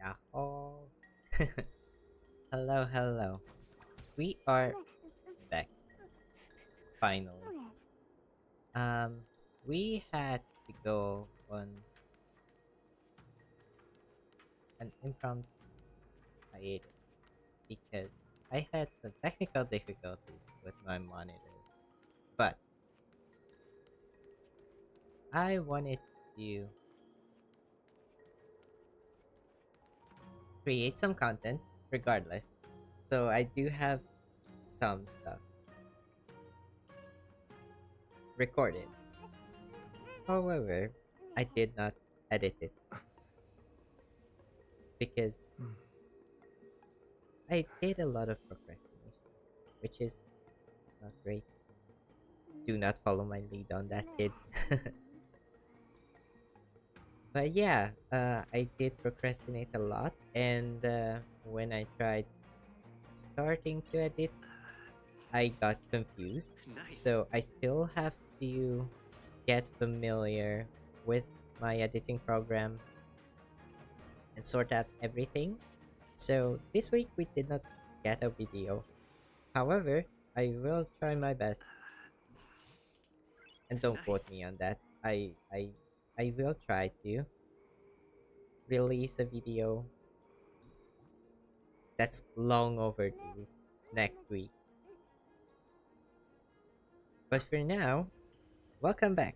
Yahoo! Hello, hello. We are back, finally. Um, we had to go on an impromptu hiatus because I had some technical difficulties with my monitor. But I wanted to create some content regardless. So I do have some stuff recorded. However, I did not edit it because I did a lot of procrastination, which is not great. Do not follow my lead on that, kids. But yeah, I did procrastinate a lot, and when I tried starting to edit, I got confused. Nice. So I still have to get familiar with my editing program and sort out everything. So this week we did not get a video. However, I will try my best, and don't quote Nice. me on that. I will try to release a video that's long overdue next week. But for now, welcome back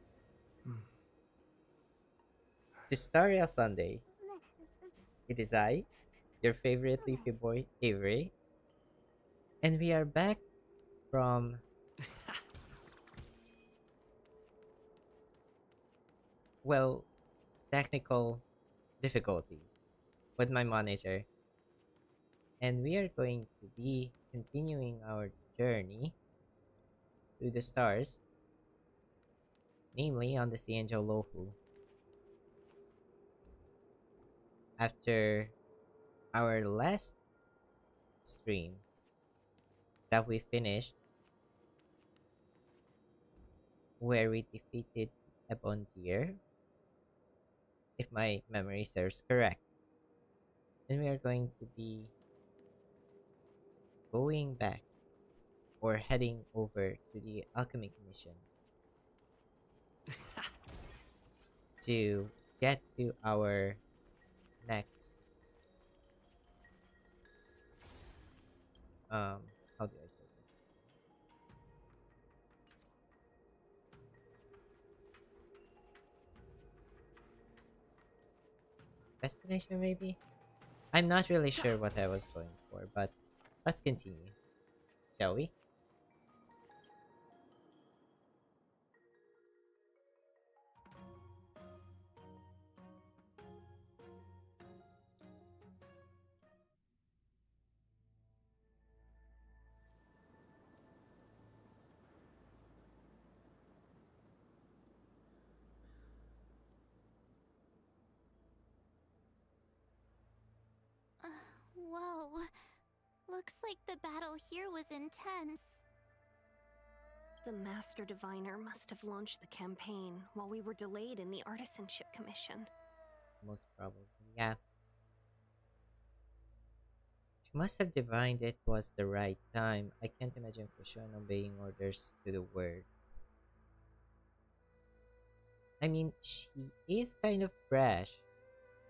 to Starry Sunday. It is I, your favorite leafy boy, Avery, and we are back from, well, technical difficulty with my monitor. And we are going to be continuing our journey through the stars, namely on the Xianzhou. After our last stream that we finished, where we defeated Ebon Deer, if my memory serves correct. And we are going to be going back or heading over to the alchemic mission to get to our next um how do I say this? Destination maybe? I'm not really sure what I was going for, but let's continue, shall we? Whoa. Looks like the battle here was intense. The Master Diviner must have launched the campaign while we were delayed in the Artisanship Commission. Most probably. Yeah. She must have divined it was the right time. I can't imagine Kushan obeying orders to the word. I mean, she is kind of brash,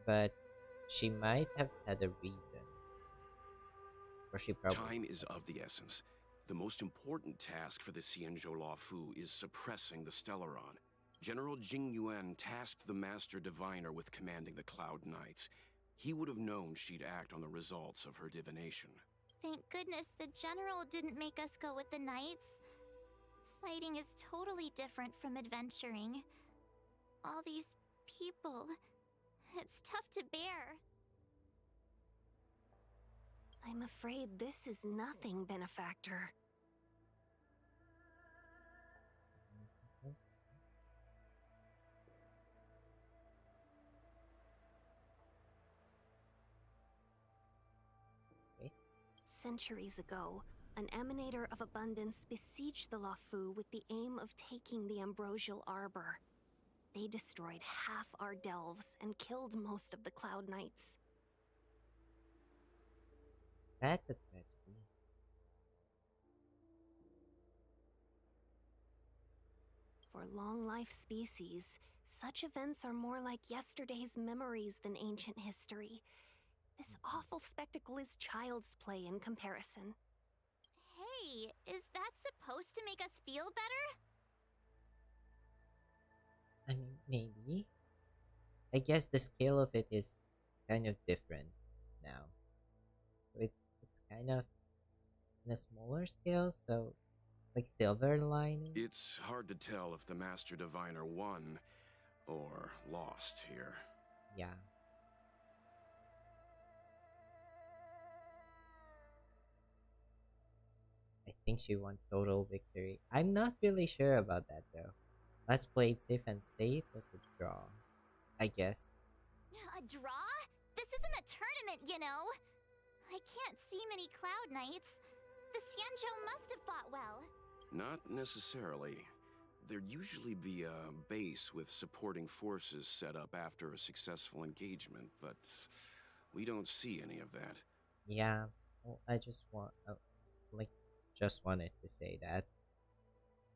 but she might have had a reason. Or she probably Time is of the essence. The most important task for the Xianzhou Fu is suppressing the Stellaron. General Jing Yuan tasked the Master Diviner with commanding the Cloud Knights. He would have known she'd act on the results of her divination. Thank goodness the general didn't make us go with the knights. Fighting is totally different from adventuring. All these people. It's tough to bear. I'm afraid this is nothing, Benefactor. okay. Centuries ago, an emanator of abundance besieged the Lafu with the aim of taking the ambrosial arbor. They destroyed half our delves and killed most of the Cloud Knights. That's a tragedy. For long life species, such events are more like yesterday's memories than ancient history. This awful spectacle is child's play in comparison. Hey, is that supposed to make us feel better? I mean, maybe. I guess the scale of it is kind of different now. So it's kind of in a smaller scale, so like silver lining. It's hard to tell if the Master Diviner won or lost here. Yeah. I think she won total victory. I'm not really sure about that though. Let's play it safe, and safe was a draw. I guess. A draw? This isn't a tournament, you know. I can't see many Cloud Knights. The Xianzhou must have fought well. Not necessarily. There'd usually be a base with supporting forces set up after a successful engagement, but we don't see any of that. Yeah. Well, I just want like just wanted to say that.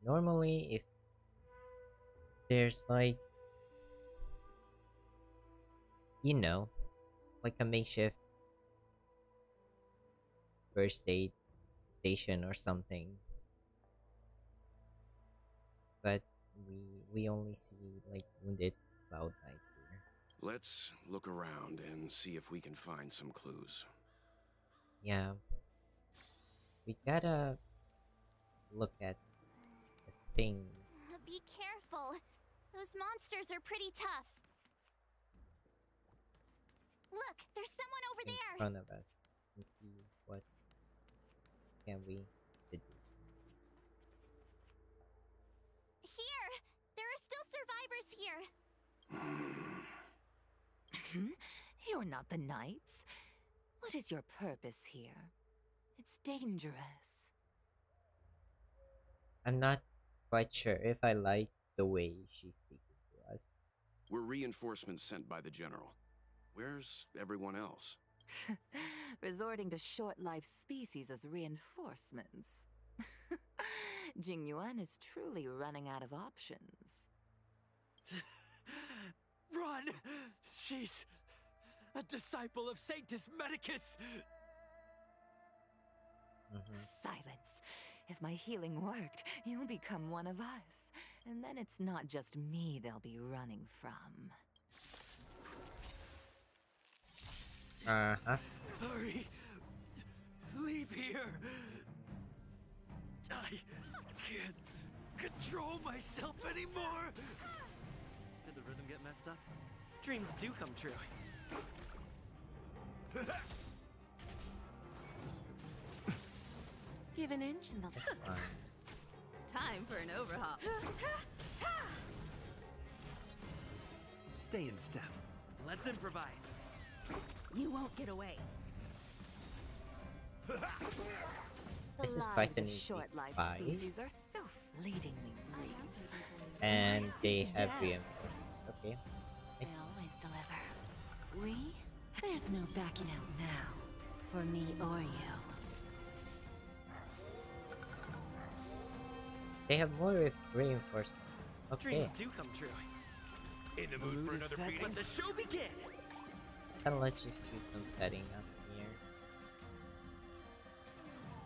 Normally if there's like you know, like a makeshift first aid station or something, but we only see like wounded Cloud Knights here. Let's look around and see if we can find some clues. Yeah, we gotta look at the thing Be careful. Those monsters are pretty tough. Look, there's someone over in there. front of us and see what can we deduce. Here! There are still survivors here. You're not the knights. What is your purpose here? It's dangerous. I'm not quite sure if I like the way she's speaking to us. We're reinforcements sent by the General. Where's everyone else? Resorting to short-lived species as reinforcements. Jingyuan is truly running out of options. Run! She's a disciple of Sanctus Medicus! Silence. If my healing worked, you'll become one of us. And then it's not just me they'll be running from. Uh-huh. Hurry! Leave here! I can't control myself anymore! Did the rhythm get messed up? Dreams do come true. Give an inch and they'll... Time for an overhaul. Stay in step. Let's improvise. You won't get away. The This is lives quite an of easy short-lived fight. species are so fleetingly brief. And they have death. reinforcements. Okay. I They see. always deliver. We? There's no backing out now. For me or you. They have more reinforcements. Okay. Dreams do come true. In the mood for another beating? Let the show begin! And let's just do some setting up here.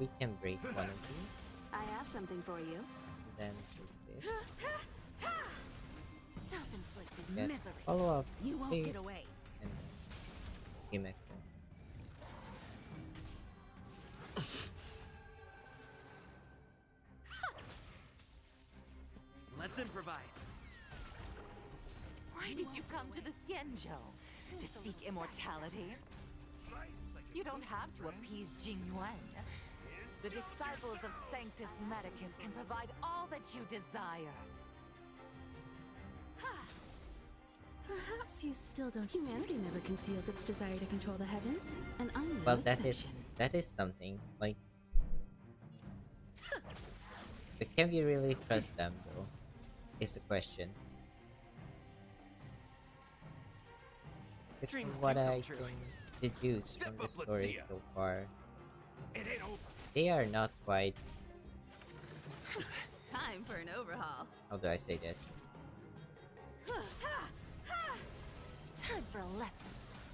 We can break one of these, I have something for you. and then take this. Self-inflicted Get misery. follow up. You won't phase, get away. And gimmick. Let's improvise. Why did you come to the Xianzhou? To seek immortality? You don't have to appease Jingyuan. The disciples of Sanctus Medicus can provide all that you desire. Perhaps you still don't. Humanity never conceals its desire to control the heavens, and I'm no Well, exception. that is something. Like, but can we really trust them though? Is the question. It's Dreams what do come I true. can deduce from the Step up, let's story see ya. so far. They are not quite. Time for an overhaul. How do I say this? Time for a lesson.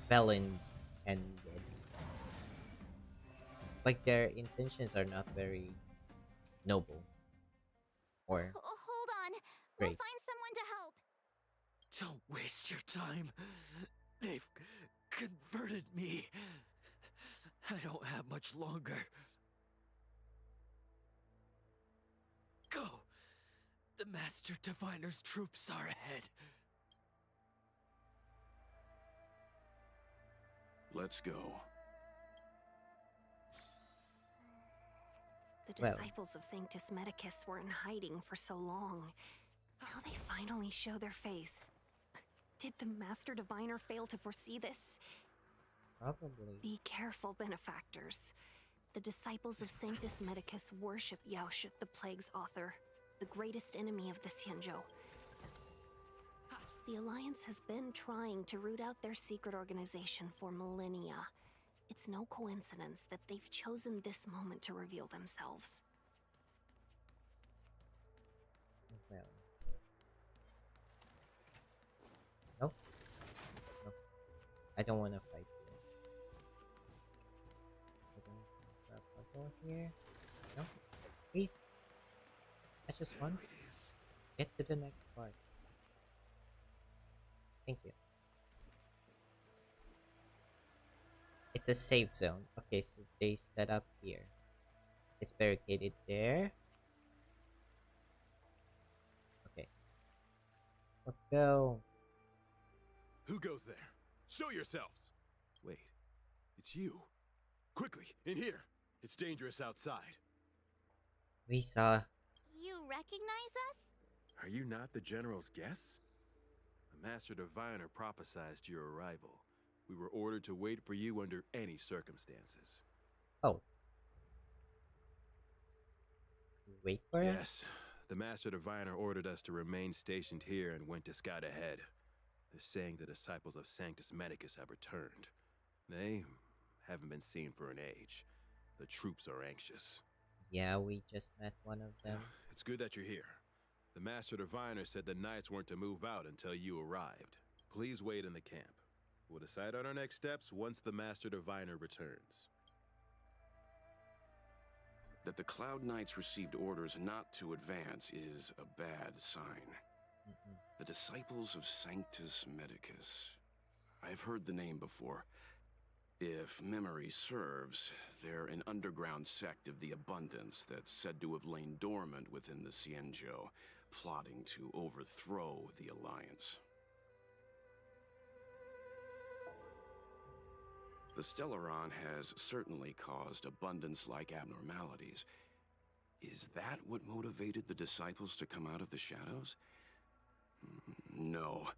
Felon ended. Like their intentions are not very noble or Hold on. We'll great. find someone to help. Don't waste your time. They've converted me. I don't have much longer. Go! The Master Diviner's troops are ahead. Let's go. The Well. disciples of Sanctus Medicus were in hiding for so long. Now they finally show their face. Did the Master Diviner fail to foresee this? Probably. Be careful, benefactors. The disciples of Sanctus Medicus worship Yahoo, the Plague's author, the greatest enemy of the Xianzhou. The Alliance has been trying to root out their secret organization for millennia. It's no coincidence that they've chosen this moment to reveal themselves. Well. Nope. Nope. I don't want to fight you. I don't a puzzle here. No. Please. I just want to get to the next part. Thank you. It's a safe zone. Okay, so they set up here. It's barricaded there. Okay. Let's go. Who goes there? Show yourselves! Wait, it's you. Quickly, in here. It's dangerous outside. We saw. You recognize us? Are you not the General's guests? The Master Diviner prophesied your arrival. We were ordered to wait for you under any circumstances. Oh. Wait for him? Yes, the Master Diviner ordered us to remain stationed here and went to scout ahead. They're saying the disciples of Sanctus Medicus have returned. They haven't been seen for an age. The troops are anxious. Yeah, we just met one of them. It's good that you're here. The Master Diviner said the Knights weren't to move out until you arrived. Please wait in the camp. We'll decide on our next steps once the Master Diviner returns. That the Cloud Knights received orders not to advance is a bad sign. The Disciples of Sanctus Medicus. I've heard the name before. If memory serves, they're an underground sect of the Abundance that's said to have lain dormant within the Xianzhou, plotting to overthrow the Alliance. The Stellaron has certainly caused Abundance-like abnormalities. Is that what motivated the Disciples to come out of the shadows? No.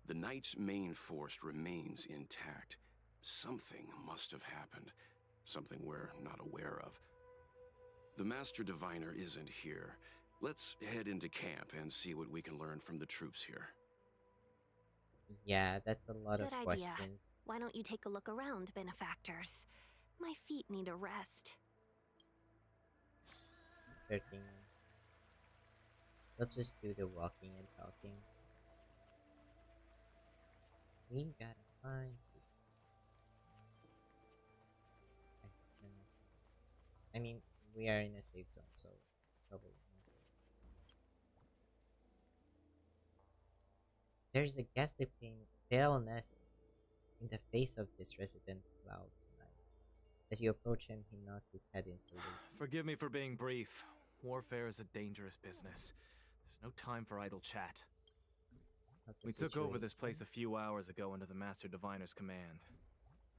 The Knight's main force remains intact. Something must have happened. Something we're not aware of. The Master Diviner isn't here. Let's head into camp and see what we can learn from the troops here. Yeah, that's a lot of Good idea. questions. Why don't you take a look around, benefactors? My feet need a rest. 13. Let's just do the walking and talking. We gotta find people. I mean, we are in a safe zone, so probably. There's a ghastly paleness in the face of this resident Cloud Knight. As you approach him, he nods his head in salute. Forgive me for being brief. Warfare is a dangerous business. There's no time for idle chat. We took over this place a few hours ago under the Master Diviner's command.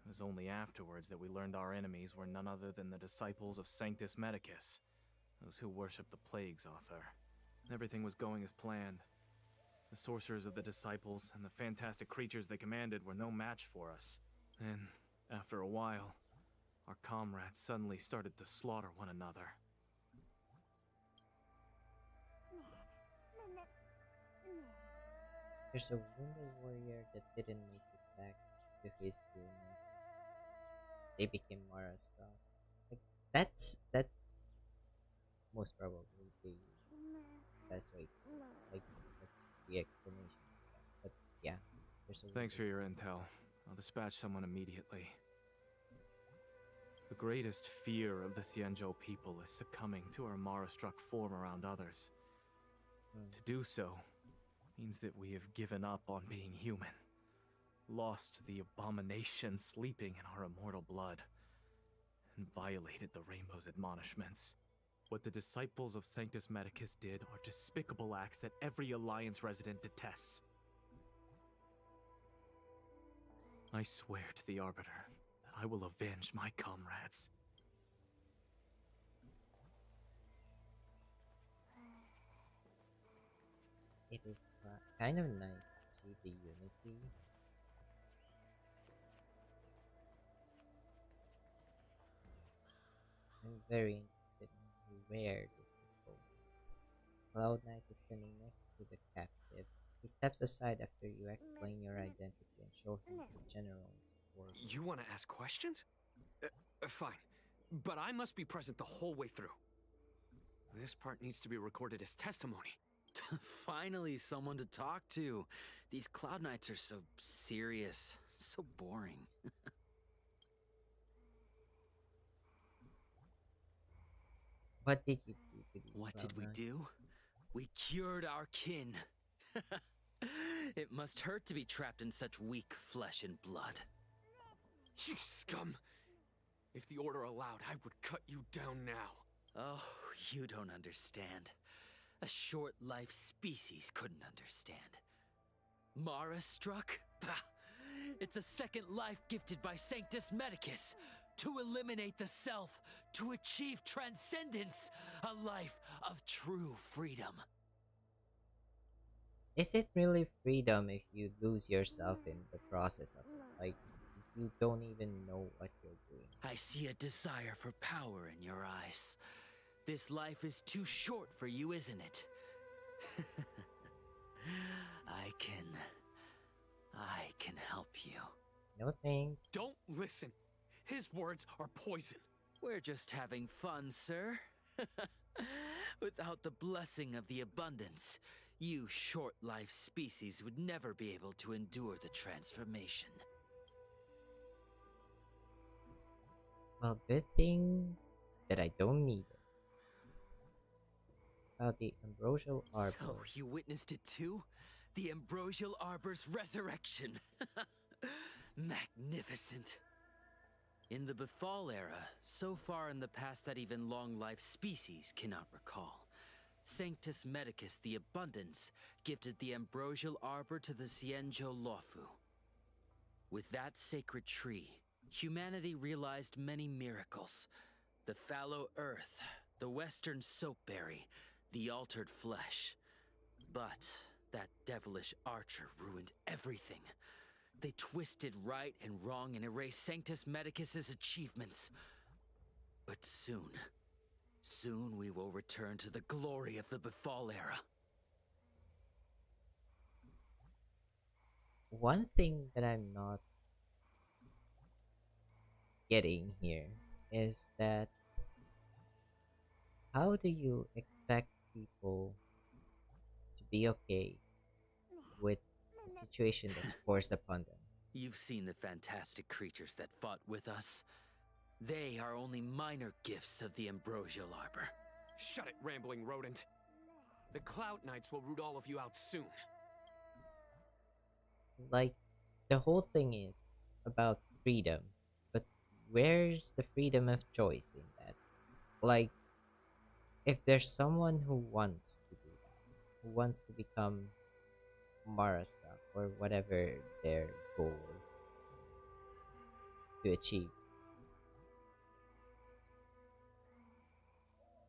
It was only afterwards that we learned our enemies were none other than the disciples of Sanctus Medicus, those who worship the Plague's author. Everything was going as planned. The sorcerers of the disciples and the fantastic creatures they commanded were no match for us. And after a while, our comrades suddenly started to slaughter one another. There's a wounded warrior that didn't make it back to his unit. They became Mara as well. Like, That's most probably the best way. Like that's the explanation for that. But yeah, there's a Thanks for really your intel. I'll dispatch someone immediately. The greatest fear of the Xianzhou people is succumbing to our Mara-struck form around others. To do so means that we have given up on being human, lost the abomination sleeping in our immortal blood, and violated the Rainbow's admonishments. What the disciples of Sanctus Medicus did are despicable acts that every Alliance resident detests. I swear to the Arbiter that I will avenge my comrades. it is kind of nice to see the unity. I'm very interested in where this is going. Cloud Knight is standing next to the captive. He steps aside after you explain your identity and show him the general's order. You want to ask questions? Fine. But I must be present the whole way through. This part needs to be recorded as testimony. Finally, someone to talk to. These Cloud Knights are so serious, so boring. What did you do to these What Cloud did we Knights? do? We cured our kin. It must hurt to be trapped in such weak flesh and blood. You scum! If the order allowed, I would cut you down now. Oh, you don't understand. A short-life species couldn't understand. Mara struck? Bah! It's a second life gifted by Sanctus Medicus to eliminate the self, to achieve transcendence, a life of true freedom. Is it really freedom if you lose yourself in the process of it? Like, you don't even know what you're doing. I see a desire for power in your eyes. This life is too short for you, isn't it? I can help you. No thanks. Don't listen. His words are poison. We're just having fun, sir. Without the blessing of the abundance, you short-life species would never be able to endure the transformation. Well, good thing that I don't need it. About the ambrosial arbor. So, you witnessed it too? The ambrosial arbor's resurrection. Magnificent. In the Befall era, so far in the past that even long-life species cannot recall, Sanctus Medicus the Abundance gifted the ambrosial arbor to the Xianzhou Luofu. With that sacred tree, humanity realized many miracles. The fallow earth, the western soapberry, the altered flesh. But that devilish archer ruined everything. They twisted right and wrong and erased Sanctus Medicus's achievements. But soon we will return to the glory of the Befall era. One thing that I'm not getting here is that how do you expect people to be okay with the situation that's forced upon them? You've seen the fantastic creatures that fought with us. They are only minor gifts of the ambrosial arbor. Shut it, rambling rodent. The Cloud Knights will root all of you out soon. It's like the whole thing is about freedom, but where's the freedom of choice in that? Like, if there's someone who wants to do that, who wants to become Marastak or whatever their goal is to achieve,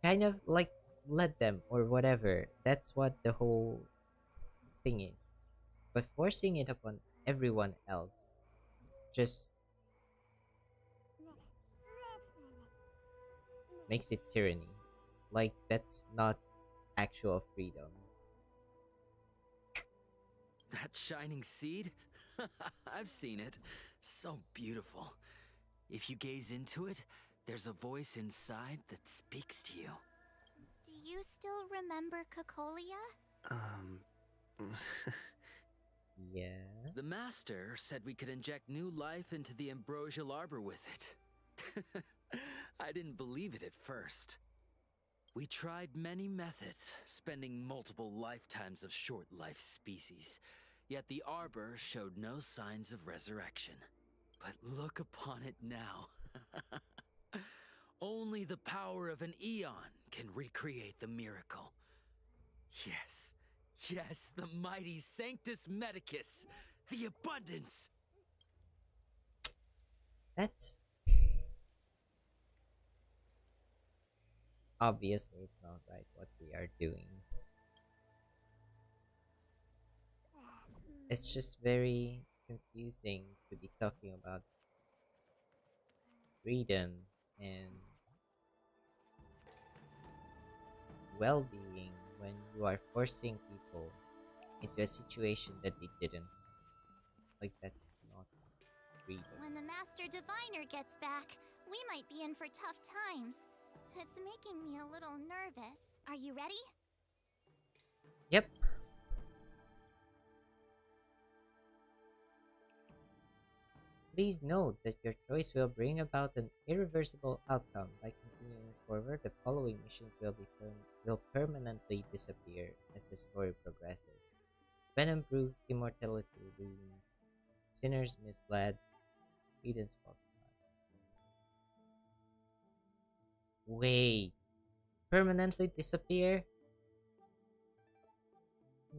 kind of like let them or whatever. That's what the whole thing is. But forcing it upon everyone else just makes it tyranny. Like, that's not actual freedom. That shining seed? I've seen it. So beautiful. If you gaze into it, there's a voice inside that speaks to you. Do you still remember Cocolia? Yeah. The Master said we could inject new life into the ambrosial arbor with it. I didn't believe it at first. We tried many methods, spending multiple lifetimes of short-life species. Yet the arbor showed no signs of resurrection. But look upon it now. Only the power of an eon can recreate the miracle. Yes, yes, the mighty Sanctus Medicus, the abundance. That's obviously it's not right what we are doing. It's just very confusing to be talking about freedom and well-being when you are forcing people into a situation that they didn't. Like, that's not freedom. When the Master Diviner gets back, we might be in for tough times. It's making me a little nervous. Are you ready? Yep. Please note that your choice will bring about an irreversible outcome. By continuing forward, the following missions will permanently disappear as the story progresses. Venom proves immortality looms. Sinners misled. Credence falsified. Wait. Permanently disappear?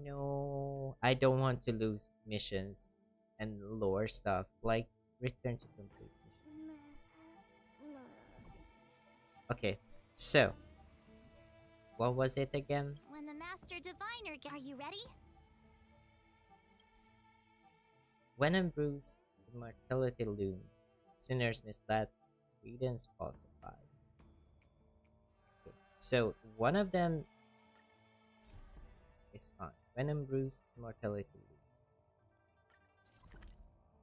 No. I don't want to lose missions and lore stuff. Like, return to complete mission. Okay, so what was it again? When the Master Diviner are you ready? When Bruce immortality looms, sinners misled, credence falsified. Okay, so one of them is fine. When Bruce immortality looms.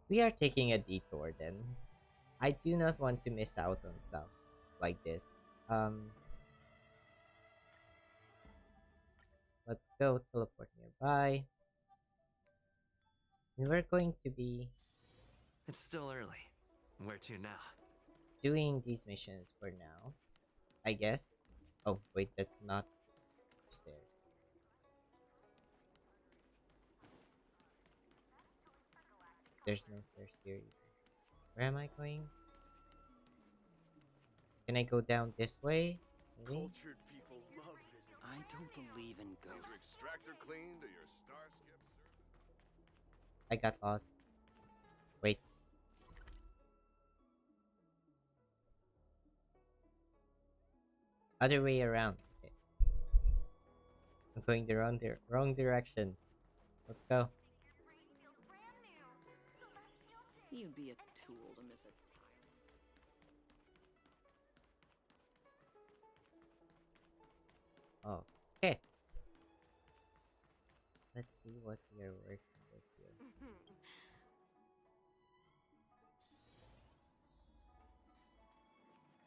We are taking a detour then. I do not want to miss out on stuff like this. Let's go teleport nearby. And we're going to be It's still early. Where to now? doing these missions for now, I guess. Oh, wait, that's not stairs. There's no stairs here either. Where am I going? Can I go down this way? Maybe? Cultured people love visiting. I don't believe in Your ghosts. extractor cleaned or your starskip I got lost. Wait. Other way around. Okay. I'm going the wrong direction. Let's go. You'd be a tool to miss it. Oh, okay. Let's see what we are working with here.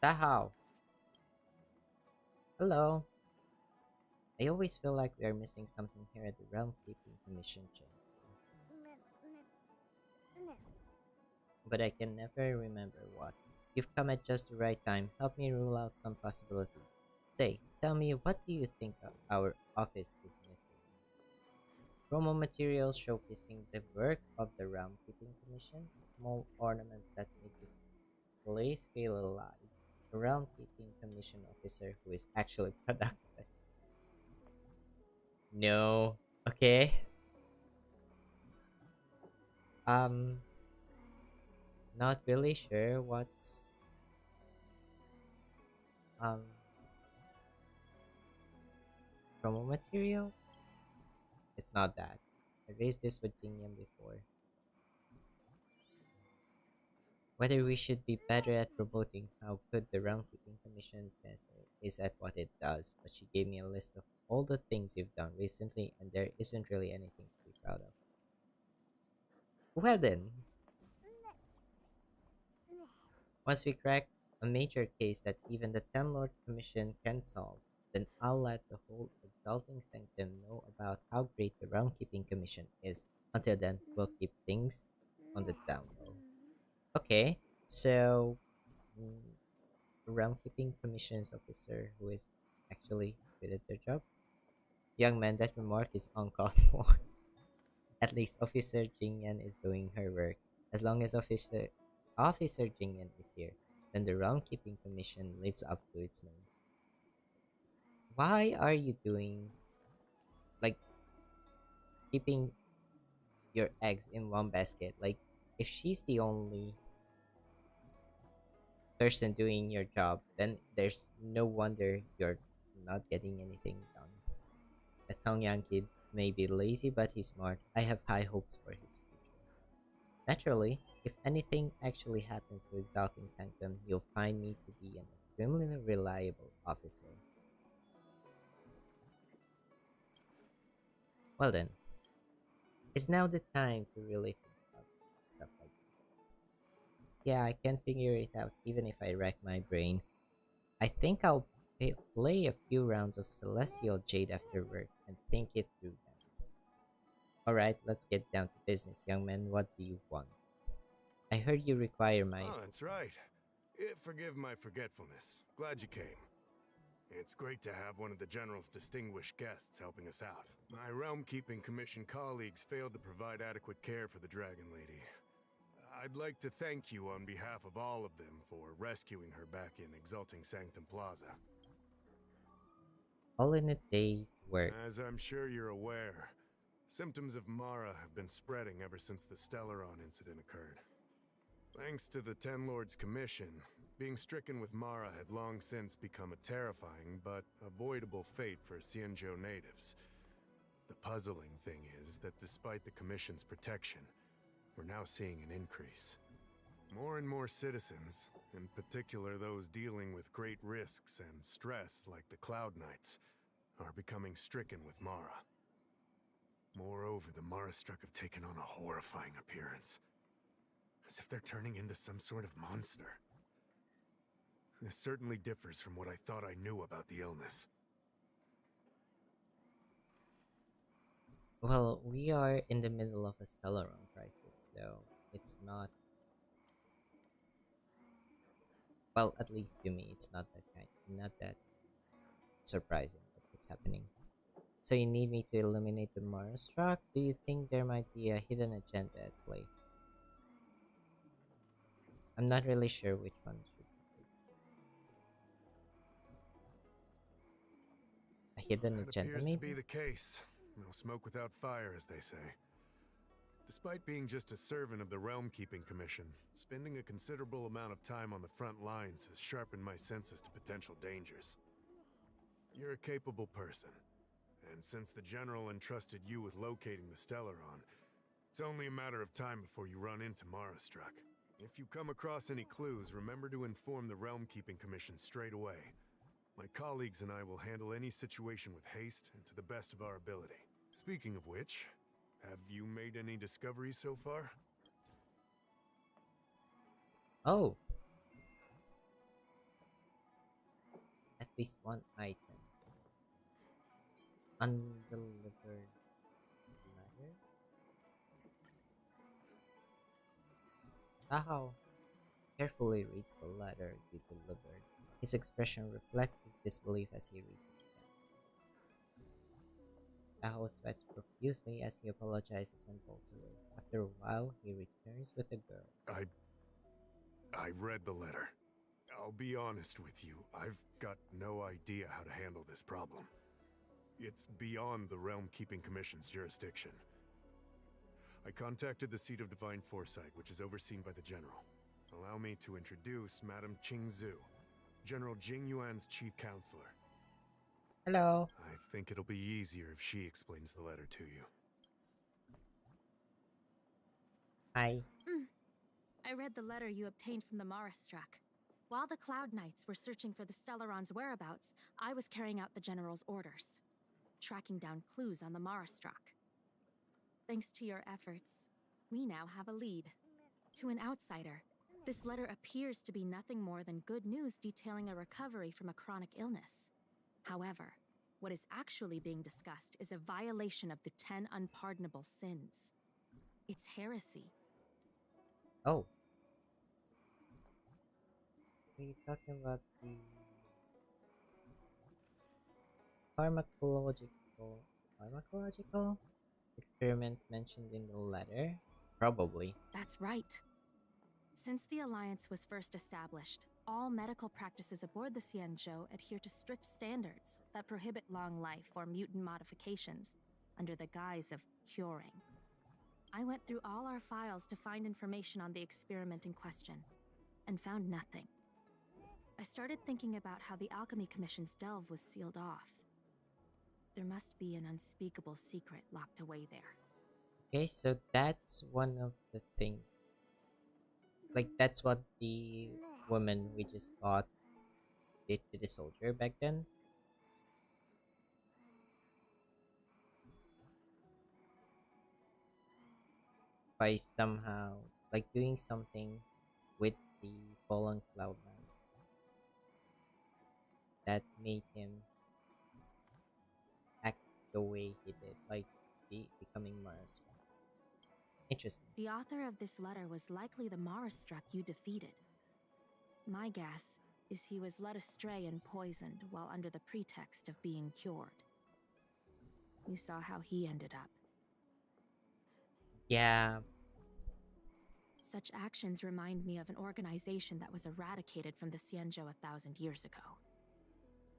Dahao. Hello. I always feel like we are missing something here at the Realm Keeping Commission chamber. But I can never remember what. You've come at just the right time. Help me rule out some possibilities. Say, tell me, what do you think our office is missing? Promo materials showcasing the work of the Realm Keeping Commission. Small ornaments that make this place feel alive. A Realm Keeping Commission officer who is actually productive. No. Okay. Not really sure what's um promo materials. It's not that. I raised this with Jingyam before. Whether we should be better at promoting how good the Realm Keeping Commission is at what it does, but she gave me a list of all the things you've done recently, and there isn't really anything to be proud of. Well then, once we crack a major case that even the Ten Lords Commission can solve, then I'll let the whole Exalting Sanctum know about how great the Realm-Keeping Commission is. Until then, we'll keep things on the down low. Okay, so mm, Realm-Keeping Commission's officer who is actually good at their job. Young man, that remark is uncalled for. At least Officer Jingyan is doing her work. As long as Officer Jingyan is here, then the Realm Keeping Commission lives up to its name. Why are you doing like keeping your eggs in one basket? Like if she's the only person doing your job, then there's no wonder you're not getting anything done. That Songyang kid may be lazy, but he's smart. I have high hopes for his future. Naturally, if anything actually happens to Exalting Sanctum, you'll find me to be an extremely reliable officer. Well then, it's now the time to really think about stuff like this. Yeah, I can figure it out even if I rack my brain. I think I'll play a few rounds of Celestial Jade after work and think it through then. Alright, let's get down to business, young man. What do you want? I heard you require my... Oh, that's right. Forgive my forgetfulness. Glad you came. It's great to have one of the General's distinguished guests helping us out. My Realm-Keeping Commission colleagues failed to provide adequate care for the Dragon Lady. I'd like to thank you on behalf of all of them for rescuing her back in Exalting Sanctum Plaza. All in a day's work. As I'm sure you're aware, symptoms of Mara have been spreading ever since the Stellaron incident occurred. Thanks to the Ten Lords Commission, being stricken with Mara had long since become a terrifying but avoidable fate for Xianzhou natives. The puzzling thing is that despite the Commission's protection, we're now seeing an increase. More and more citizens, in particular those dealing with great risks and stress like the Cloud Knights, are becoming stricken with Mara. Moreover, the Mara struck have taken on a horrifying appearance, as if they're turning into some sort of monster. This certainly differs from what I thought I knew about the illness. Well, we are in the middle of a Stellaron crisis, so it's not... Well, at least to me, it's not that surprising that what's happening. So you need me to eliminate the Mars truck? Do you think there might be a hidden agenda at play? I'm not really sure which one should be. A hidden That agenda, appears maybe? to be the case. No smoke without fire, as they say. Despite being just a servant of the Realm-Keeping Commission, spending a considerable amount of time on the front lines has sharpened my senses to potential dangers. You're a capable person, and since the General entrusted you with locating the Stellaron, it's only a matter of time before you run into Marastruck. If you come across any clues, remember to inform the Realm-Keeping Commission straight away. My colleagues and I will handle any situation with haste and to the best of our ability. Speaking of which, have you made any discoveries so far? Oh! At least one item. Undelivered letter? Tahoe carefully reads the letter you delivered. His expression reflects his disbelief as he reads it again. Tahoe sweats profusely as he apologizes and bolts away. After a while, he returns with a girl. I read the letter. I'll be honest with you, I've got no idea how to handle this problem. It's beyond the Realm-Keeping Commission's jurisdiction. I contacted the Seat of Divine Foresight, which is overseen by the General. Allow me to introduce Madame Xianzhou, General Jing Yuan's chief counselor. Hello. I think it'll be easier if she explains the letter to you. Hi. I read the letter you obtained from the Marastruck. While the Cloud Knights were searching for the Stellaron's whereabouts, I was carrying out the General's orders, tracking down clues on the Marastruck. Thanks to your efforts, we now have a lead. To an outsider, This letter appears to be nothing more than good news detailing a recovery from a chronic illness. However, what is actually being discussed is a violation of the 10 unpardonable sins. It's heresy. Oh. Are you talking about the pharmacological experiment mentioned in the letter? Probably. That's right. Since the Alliance was first established, all medical practices aboard the Xianzhou adhere to strict standards that prohibit long life or mutant modifications under the guise of curing. I went through all our files to find information on the experiment in question, and found nothing. I started thinking about how the Alchemy Commission's delve was sealed off. There must be an unspeakable secret locked away there. Okay, so that's one of the things. Like, that's what the woman we just thought did to the soldier back then. By somehow, like, doing something with the fallen Cloud9 that made him act the way he did, like becoming Mars. Interesting. The author of this letter was likely the Marastruck you defeated. My guess is he was led astray and poisoned while under the pretext of being cured. You saw how he ended up. Yeah. Such actions remind me of an organization that was eradicated from the Xianzhou 1,000 years ago.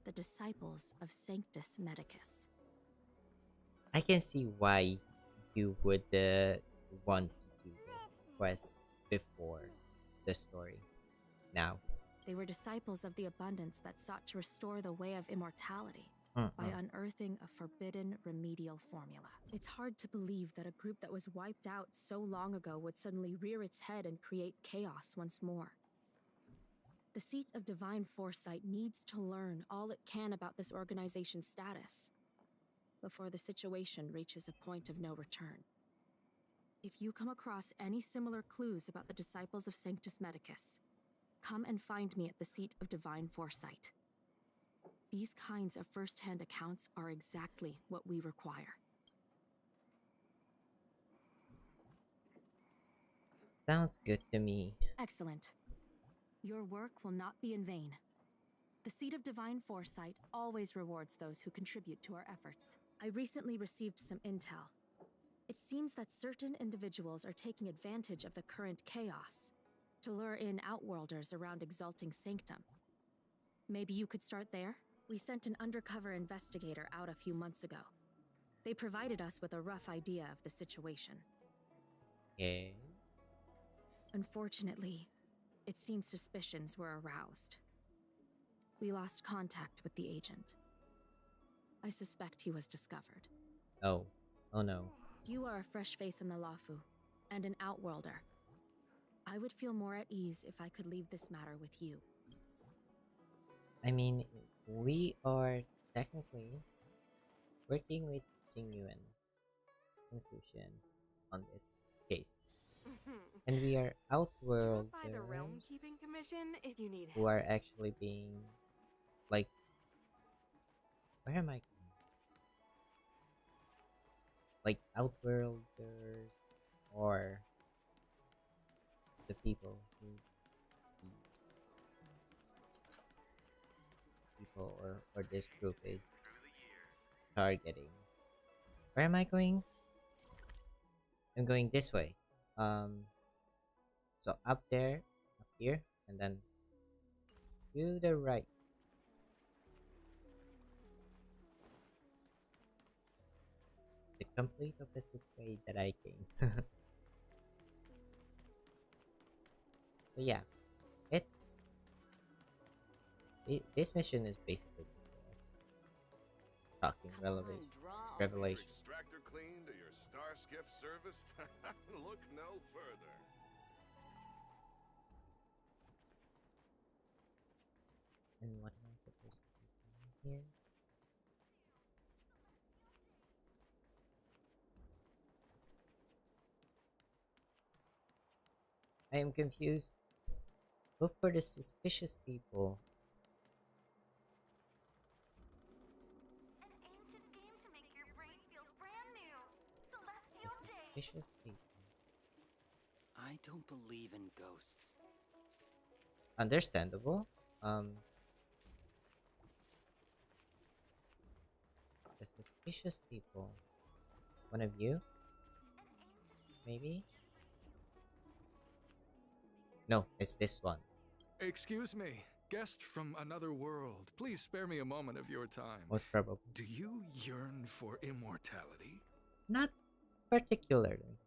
The Disciples of Sanctus Medicus. I can see why you would want to do this quest before the story. Now. They were disciples of the abundance that sought to restore the way of immortality by unearthing a forbidden remedial formula. It's hard to believe that a group that was wiped out so long ago would suddenly rear its head and create chaos once more. The Seat of Divine Foresight needs to learn all it can about this organization's status before the situation reaches a point of no return. If you come across any similar clues about the Disciples of Sanctus Medicus, come and find me at the Seat of Divine Foresight. These kinds of first-hand accounts are exactly what we require. Sounds good to me. Excellent. Your work will not be in vain. The Seat of Divine Foresight always rewards those who contribute to our efforts. I recently received some intel. It seems that certain individuals are taking advantage of the current chaos to lure in Outworlders around Exalting Sanctum. Maybe you could start there? We sent an undercover investigator out a few months ago. They provided us with a rough idea of the situation. Okay. Unfortunately, it seems suspicions were aroused. We lost contact with the agent. I suspect he was discovered. Oh. Oh no. You are a fresh face in the Lafu, and an Outworlder. I would feel more at ease if I could leave this matter with you. I mean, we are technically working with Jingyuan Confucian on this case. And we are Outworlders by the Realm Keeping Commission if you need who are actually being, like, where am I? Like, Outworlders or the people who these people or this group is targeting. Where am I going? I'm going this way. So up there, up here, and then to the right. The complete opposite way that I came. So yeah, this mission is basically talking revelation. Extractor cleaned or your star skiff serviced? Look no further. And what am I supposed to be doing here? I am confused. Look for the suspicious people. An ancient game to make your brain feel brand new. The Celestial Jade. suspicious people. I don't believe in ghosts. Understandable. Um, the suspicious people. One of you, maybe? No, it's this one. Excuse me, guest from another world. Please spare me a moment of your time. Most probably. Do you yearn for immortality? Not particularly.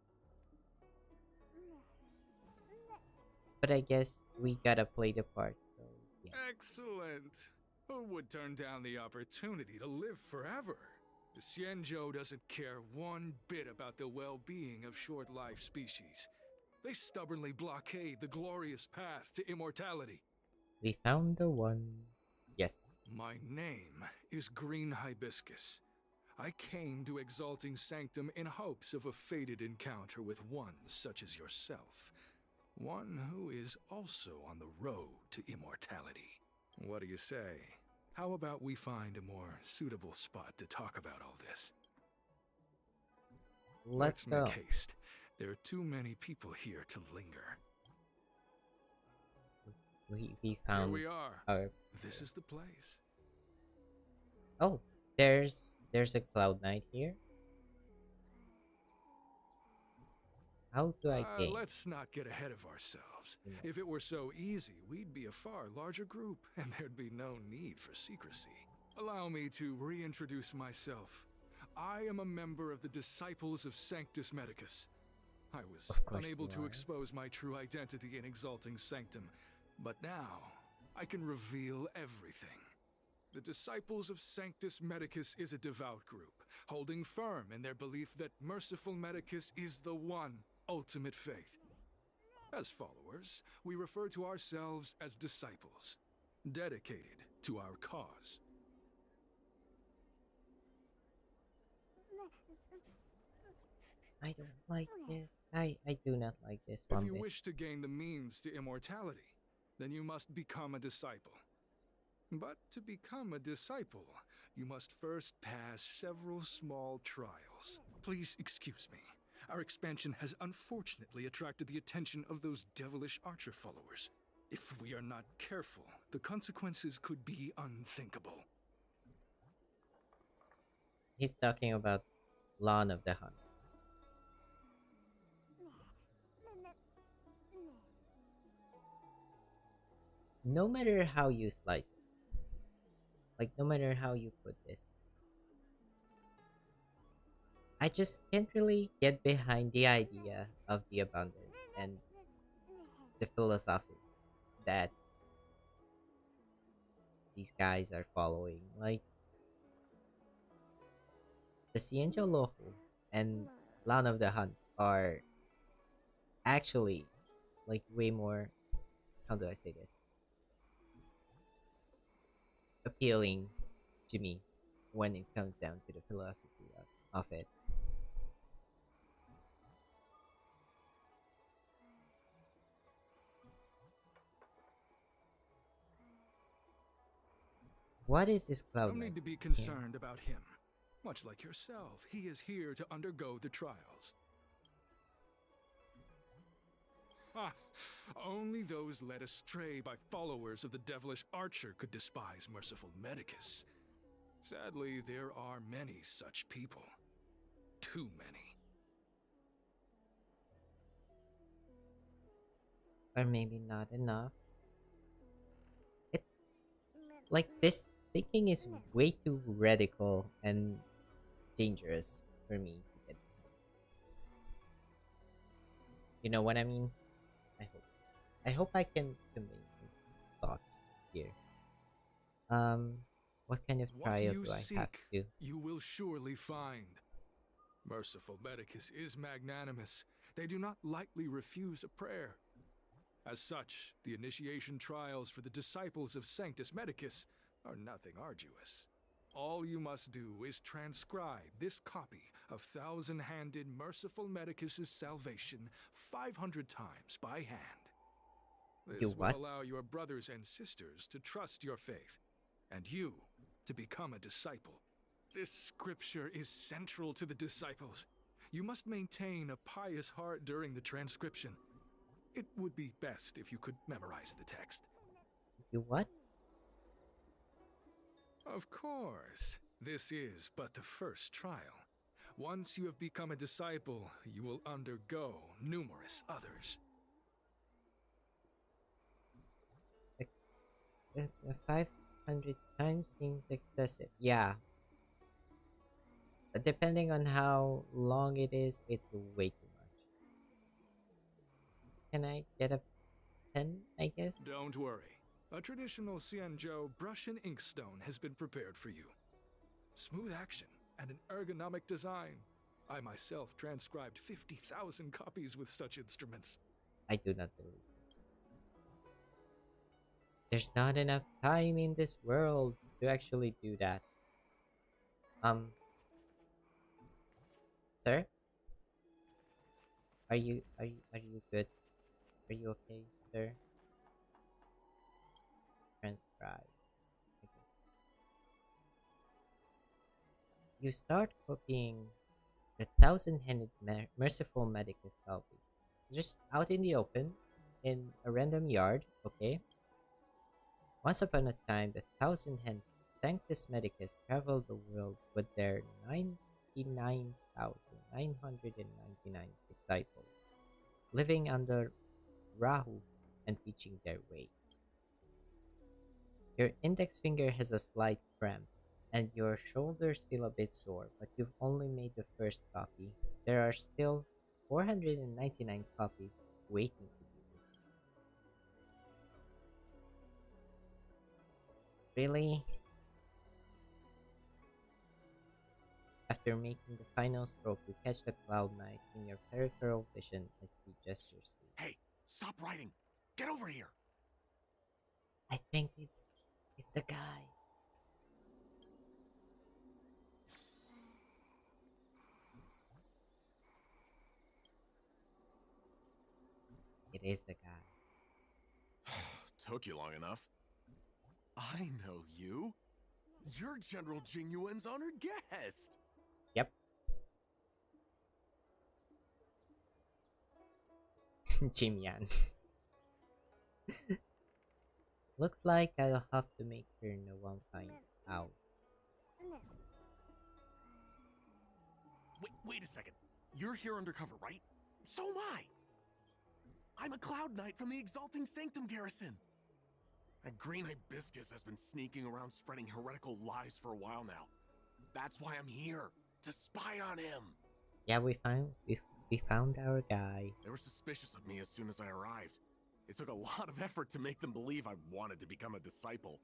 But I guess we gotta play the part, so yeah. Excellent. Who would turn down the opportunity to live forever? The Xianzhou doesn't care one bit about the well-being of short-lived species. They stubbornly blockade the glorious path to immortality. We found the one. Yes. My name is Green Hibiscus. I came to Exalting Sanctum in hopes of a fated encounter with one such as yourself. One who is also on the road to immortality. What do you say? How about we find a more suitable spot to talk about all this? Let's make go. haste. There are too many people here to linger. We found. Here we are. Our... This is the place. Oh, there's a Cloud Knight here. How do I gain? Let's not get ahead of ourselves. If it were so easy, we'd be a far larger group, and there'd be no need for secrecy. Allow me to reintroduce myself. I am a member of the Disciples of Sanctus Medicus. I was unable to expose my true identity in Exalting Sanctum, but now I can reveal everything. The Disciples of Sanctus Medicus is a devout group, holding firm in their belief that Merciful Medicus is the one ultimate faith. As followers, we refer to ourselves as disciples, dedicated to our cause. I don't like this. I do not like this one If you bit. wish to gain the means to immortality, then you must become a disciple. But to become a disciple, you must first pass several small trials. Please excuse me. Our expansion has unfortunately attracted the attention of those devilish archer followers. If we are not careful, the consequences could be unthinkable. He's talking about Lawn of the Hunt. No matter how you slice it, like no matter how you put this, I just can't really get behind the idea of the abundance and the philosophy that these guys are following. Like the Xianzhou Lohu and Lawn of the Hunt are actually like way more, how do I say this, appealing to me when it comes down to the philosophy of it. What is this Cloud No Knight? need to be concerned about him. Much like yourself, he is here to undergo the trials. Ah, only those led astray by followers of the devilish archer could despise Merciful Medicus. Sadly, there are many such people. Too many. Or maybe not enough. It's like this thinking is way too radical and dangerous for me to get behind. You know what I mean? I hope I can convey my thoughts here. What kind of trial do I have to do? You will surely find. Merciful Medicus is magnanimous. They do not lightly refuse a prayer. As such, the initiation trials for the disciples of Sanctus Medicus are nothing arduous. All you must do is transcribe this copy of Thousand-Handed Merciful Medicus's salvation 500 times by hand. You This will what? allow your brothers and sisters to trust your faith, and you to become a disciple. This scripture is central to the disciples. You must maintain a pious heart during the transcription. It would be best if you could memorize the text. You what? Of course, this is but the first trial. Once you have become a disciple, you will undergo numerous others. 500 times seems excessive. Yeah. But depending on how long it is, it's way too much. Can I get a pen, I guess? Don't worry. A traditional Xianzhou brush and inkstone has been prepared for you. Smooth action and an ergonomic design. I myself transcribed 50,000 copies with such instruments. I do not believe it. There's not enough time in this world to actually do that. Sir? Are you good? Are you okay, sir? Transcribe. Okay. You start copying the thousand-handed merciful medicus salvage. Just out in the open, in a random yard, okay? Once upon a time, the thousand-handed Sanctus Medicus traveled the world with their 99,999 disciples, living under Rahu and teaching their way. Your index finger has a slight cramp, and your shoulders feel a bit sore, but you've only made the first copy. There are still 499 copies waiting to be written. Really? After making the final stroke, you catch the Cloud Knight in your peripheral vision as he gestures to you. Hey, stop writing! Get over here! I think it's the guy. It is the guy. Took you long enough. I know you. You're General Jing Yuan's honored guest. Yep. Jim Yan. Looks like I'll have to make sure no one finds out. Wait a second. You're here undercover, right? So am I. I'm a Cloud Knight from the Exalting Sanctum Garrison. That green hibiscus has been sneaking around spreading heretical lies for a while now. That's why I'm here, to spy on him. Yeah, we found our guy. They were suspicious of me as soon as I arrived. It took a lot of effort to make them believe I wanted to become a disciple.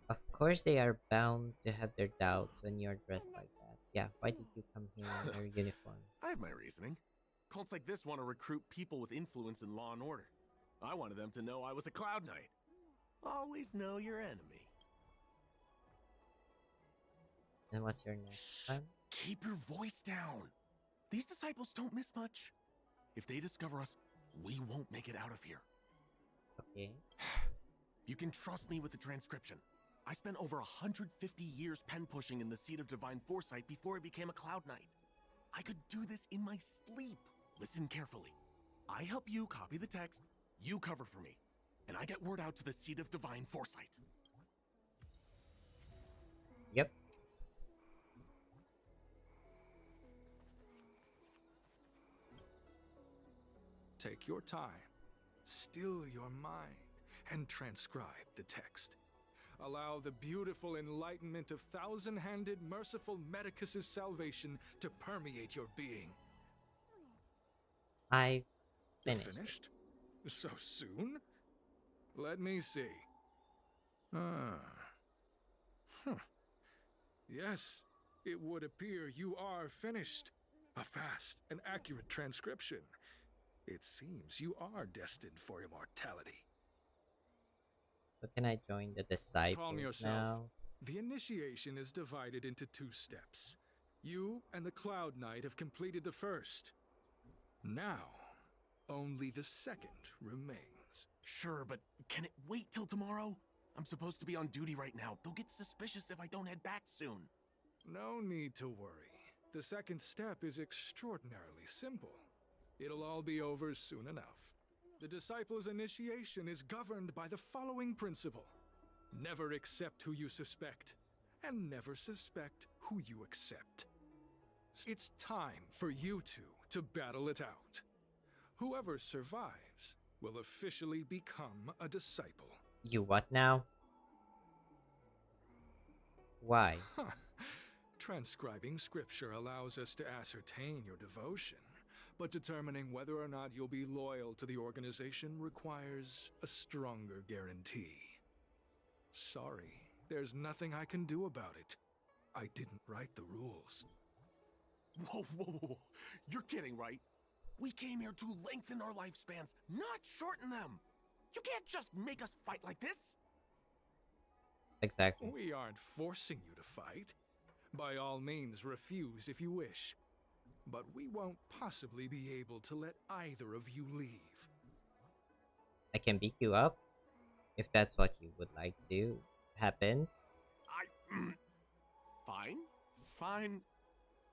Of course they are bound to have their doubts when you're dressed like that. Yeah, why did you come here in your uniform? I have my reasoning. Cults like this want to recruit people with influence in law and order. I wanted them to know I was a Cloud Knight. Always know your enemy. And what's your next plan? Keep your voice down. These disciples don't miss much. If they discover us, we won't make it out of here. Okay. You can trust me with the transcription. I spent over 150 years pen pushing in the seat of divine foresight before I became a Cloud Knight. I could do this in my sleep. Listen carefully. I help you copy the text, you cover for me, and I get word out to the seat of divine foresight. Yep. Take your time, still your mind, and transcribe the text. Allow the beautiful enlightenment of thousand-handed, merciful Medicus's salvation to permeate your being. I You're finished. Finished? So soon? Let me see. Huh. Yes, it would appear you are finished. A fast and accurate transcription. It seems you are destined for immortality. So can I join the disciples Calm yourself. now? The initiation is divided into 2 steps. You and the Cloud Knight have completed the first. Now, only the second remains. Sure, but can it wait till tomorrow? I'm supposed to be on duty right now. They'll get suspicious if I don't head back soon. No need to worry. The second step is extraordinarily simple. It'll all be over soon enough. The disciple's initiation is governed by the following principle. Never accept who you suspect, and never suspect who you accept. It's time for you two to battle it out. Whoever survives will officially become a disciple. You what now? Why? Transcribing scripture allows us to ascertain your devotion, but determining whether or not you'll be loyal to the organization requires a stronger guarantee. Sorry, there's nothing I can do about it. I didn't write the rules. Whoa, whoa, whoa. You're kidding, right? We came here to lengthen our lifespans, not shorten them. You can't just make us fight like this. Exactly. We aren't forcing you to fight. By all means, refuse if you wish. But we won't possibly be able to let either of you leave. I can beat you up if that's what you would like to happen. Fine.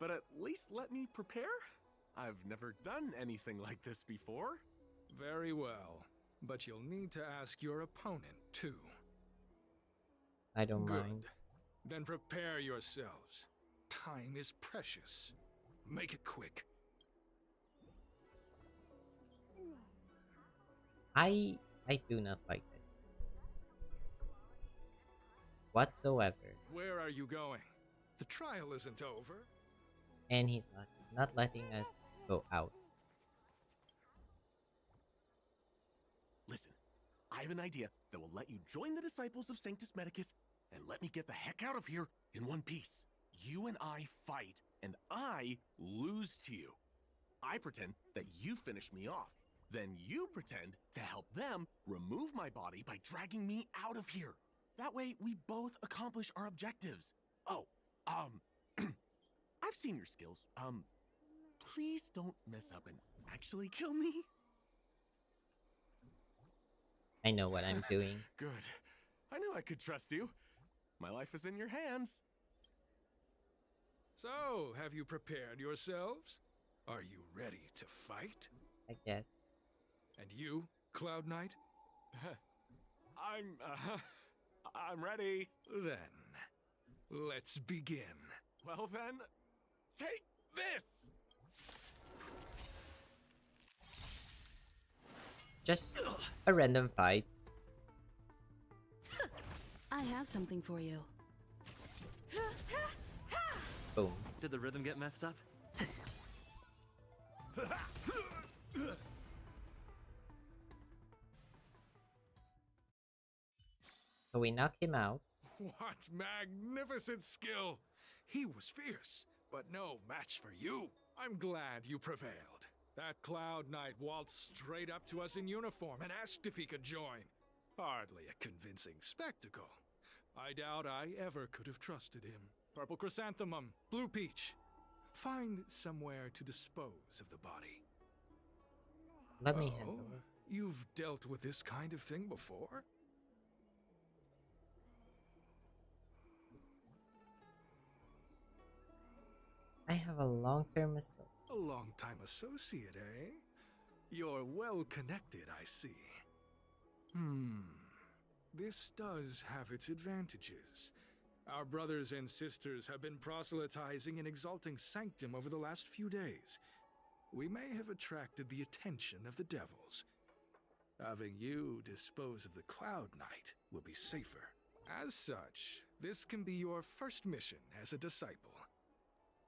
But at least let me prepare. I've never done anything like this before. Very well. But you'll need to ask your opponent, too. I don't Good. mind. Then prepare yourselves. Time is precious. Make it quick. I do not like this. Whatsoever. Where are you going? The trial isn't over. And he's not letting us go out. Listen, I have an idea that will let you join the disciples of Sanctus Medicus and let me get the heck out of here in one piece. You and I fight, and I lose to you. I pretend that you finish me off. Then you pretend to help them remove my body by dragging me out of here. That way, we both accomplish our objectives. Oh, I've seen your skills. Please don't mess up and actually kill me. I know what I'm doing. Good. I knew I could trust you. My life is in your hands. So, have you prepared yourselves? Are you ready to fight? I guess. And you, Cloud Knight? I'm ready. Then, let's begin. Well then, take this! Just a random fight. I have something for you. Boom. Did the rhythm get messed up? So we knock him out. What magnificent skill! He was fierce, but no match for you. I'm glad you prevailed. That Cloud Knight waltzed straight up to us in uniform and asked if he could join. Hardly a convincing spectacle. I doubt I ever could have trusted him. Purple chrysanthemum, blue peach. Find somewhere to dispose of the body. Let me handle it. You've dealt with this kind of thing before? I have a long-term associate. A long-time associate, eh? You're well connected, I see. This does have its advantages. Our brothers and sisters have been proselytizing and exalting sanctum over the last few days. We may have attracted the attention of the devils. Having you dispose of the Cloud Knight will be safer. As such, this can be your first mission as a disciple.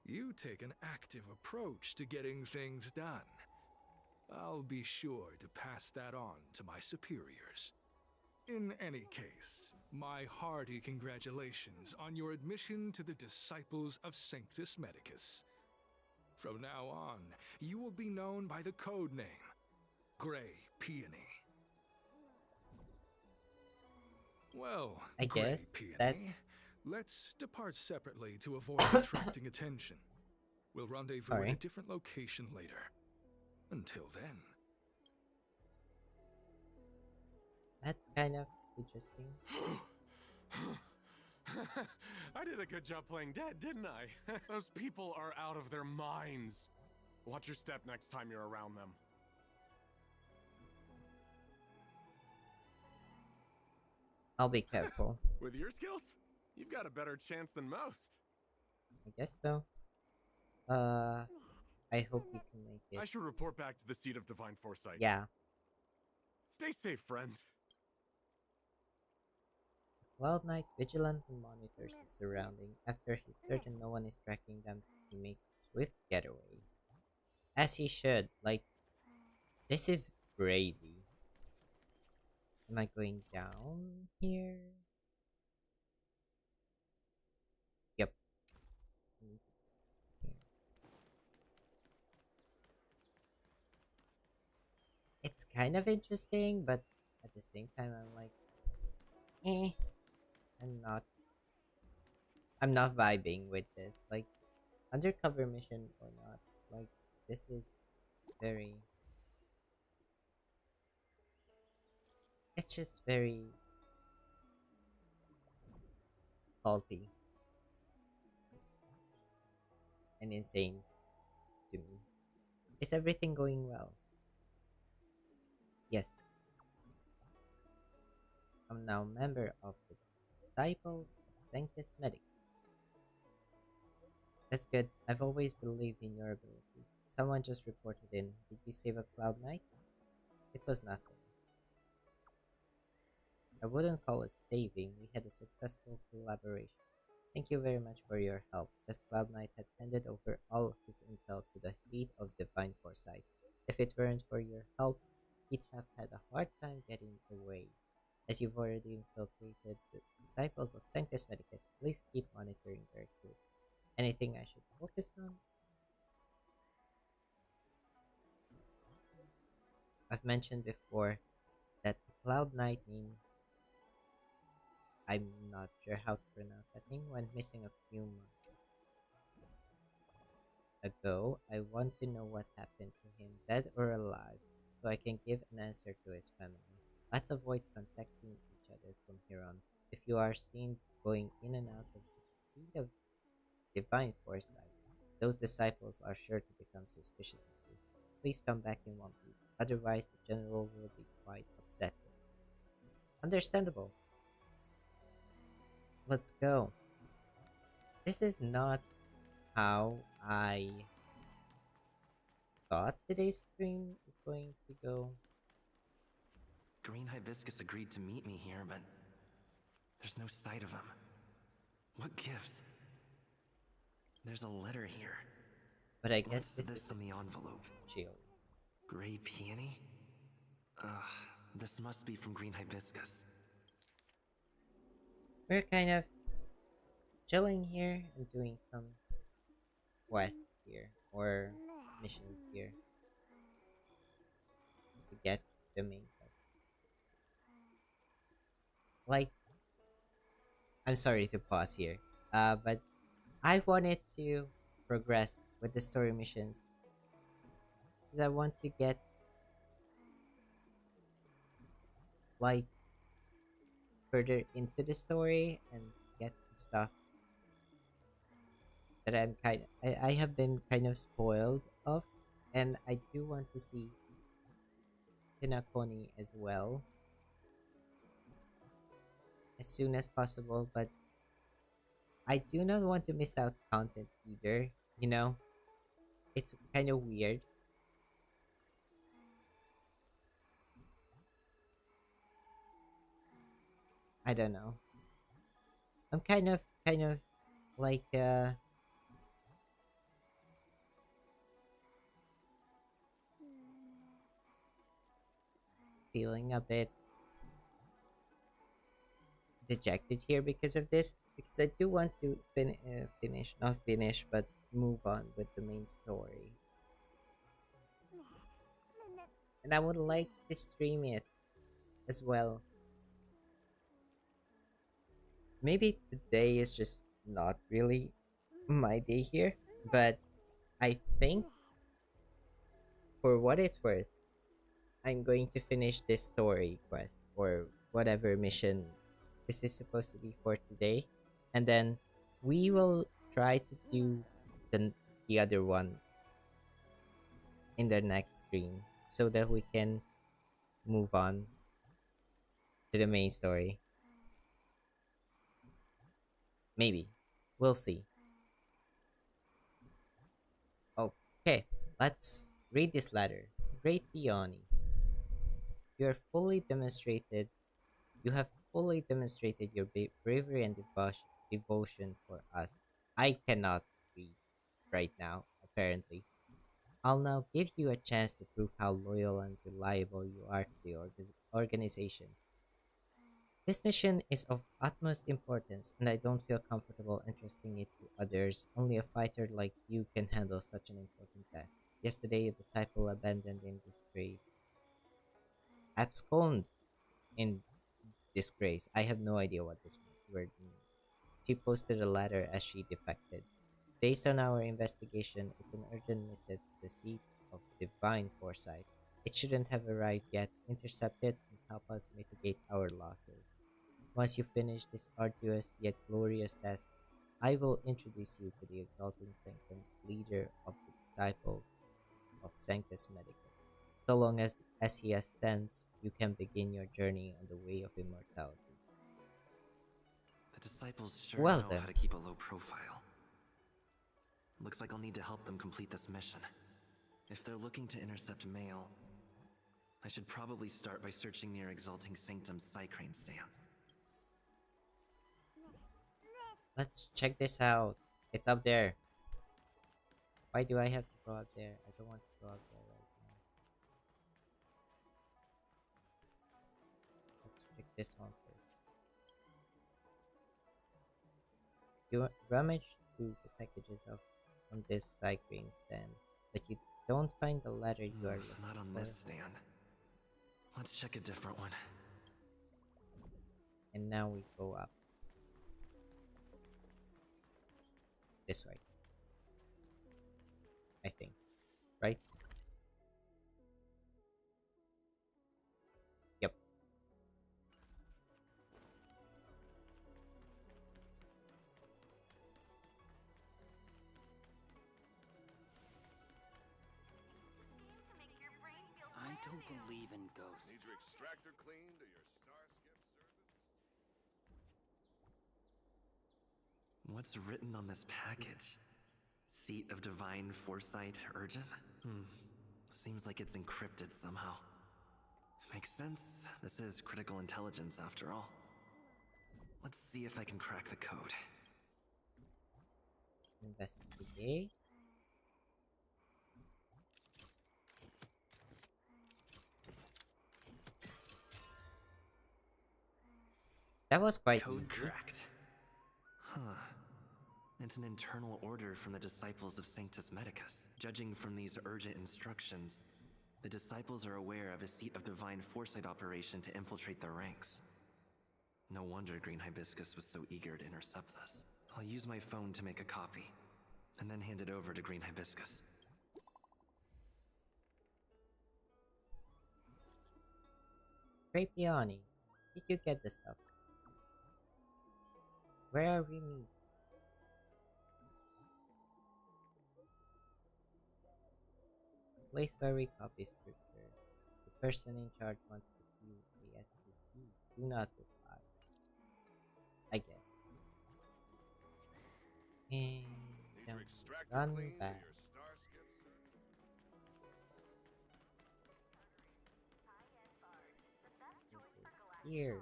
You take an active approach to getting things done. I'll be sure to pass that on to my superiors. In any case, my hearty congratulations on your admission to the Disciples of Sanctus Medicus. From now on, you will be known by the code name, Grey Peony. Well, I Grey guess Peony, that's... let's depart separately to avoid attracting attention. We'll rendezvous at a different location later. Until then. That's kind of interesting. I did a good job playing dead, didn't I? Those people are out of their minds. Watch your step next time you're around them. I'll be careful. With your skills, you've got a better chance than most. I guess so. I hope you can make it. I should report back to the seat of divine foresight. Yeah. Stay safe, friend. Cloud Knight vigilantly monitors the surrounding. After he's certain no one is tracking them, he makes a swift getaway. As he should. Like, this is crazy. Am I going down here? Yep. It's kind of interesting, but at the same time, I'm like, eh, I'm not vibing with this. Like, undercover mission or not, like, this is very, it's just very faulty and insane to me. Is everything going well? Yes. I'm now a member of the Disciples of Sanctus Medicus. That's good. I've always believed in your abilities. Someone just reported in. Did you save a Cloud Knight? It was nothing. I wouldn't call it saving. We had a successful collaboration. Thank you very much for your help. That Cloud Knight had handed over all of his intel to the seat of divine foresight. If it weren't for your help, he'd have had a hard time getting away. As you've already infiltrated the Disciples of Sanctus Medicus, please keep monitoring their crew. Anything I should focus on? I've mentioned before that the Cloud Knight name, I'm not sure how to pronounce that name, went missing a few months ago. I want to know what happened to him, dead or alive, so I can give an answer to his family. Let's avoid contacting each other from here on. If you are seen going in and out of the seat of divine foresight, those disciples are sure to become suspicious of you. Please come back in one piece, otherwise the general will be quite upset with you. Understandable. Let's go. This is not how I thought today's stream is going to go. Green Hibiscus agreed to meet me here, but there's no sight of him. What gives? There's a letter here. But I guess What's this is in the envelope? Chill. Gray peony? Ugh, this must be from Green Hibiscus. We're kind of chilling here and doing some quests here or missions here to get the main quest. Like, I'm sorry to pause here, but I wanted to progress with the story missions because I want to get like further into the story and get the stuff that I have been kind of spoiled of, and I do want to see Hinakoni as well as soon as possible, but I do not want to miss out content either, you know? It's kind of weird. I don't know. I'm kind of like feeling a bit dejected here because of this, because I do want to not finish, but move on with the main story. And I would like to stream it as well. Maybe today is just not really my day here, but I think for what it's worth, I'm going to finish this story quest or whatever mission this is supposed to be for today, and then we will try to do the other one in the next stream so that we can move on to the main story. Maybe. We'll see. Okay, let's read this letter. Great Peony, you are fully demonstrated you have fully demonstrated your bravery and devotion for us. I cannot read right now, apparently. I'll now give you a chance to prove how loyal and reliable you are to the organization. This mission is of utmost importance, and I don't feel comfortable entrusting it to others. Only a fighter like you can handle such an important task. Yesterday, a disciple abandoned in disgrace, absconded in disgrace. I have no idea what this word means. She posted a letter as she defected. Based on our investigation, it's an urgent missive to the seat of divine foresight. It shouldn't have arrived yet. Intercept it and help us mitigate our losses. Once you finish this arduous yet glorious task, I will introduce you to the exalting sanctum's leader of the disciples of Sanctus Medicus. So long as he ascends, you can begin your journey on the way of immortality. The disciples sure Well know then. how to keep a low profile. Looks like I'll need to help them complete this mission. If they're looking to intercept mail, I should probably start by searching near Exalting Sanctum's Psycrane stands. Let's check this out. It's up there. Why do I have to go up there? I don't want to go up there right now. Let's check this one first. You rummage through the packages on this cycling stand, but you don't find the letter you are looking for. Not on this stand. Let's check a different one. And now we go up. This way. I think. Right? Yep. I don't believe in ghosts. Need your extractor cleaned or your starskip service? What's written on this package? Seat of Divine Foresight Urgent? Seems like it's encrypted somehow. Makes sense. This is critical intelligence after all. Let's see if I can crack the code. Investigate. That was quite Code easy. Cracked. Huh. It's an internal order from the disciples of Sanctus Medicus. Judging from these urgent instructions, the disciples are aware of a seat of divine foresight operation to infiltrate their ranks. No wonder Green Hibiscus was so eager to intercept this. I'll use my phone to make a copy, and then hand it over to Green Hibiscus. Great Peony, did you get the stuff? Where are we meet? Place where we copy scripture. The person in charge wants to see ASAP. Do not reply. I guess. And run back. Here.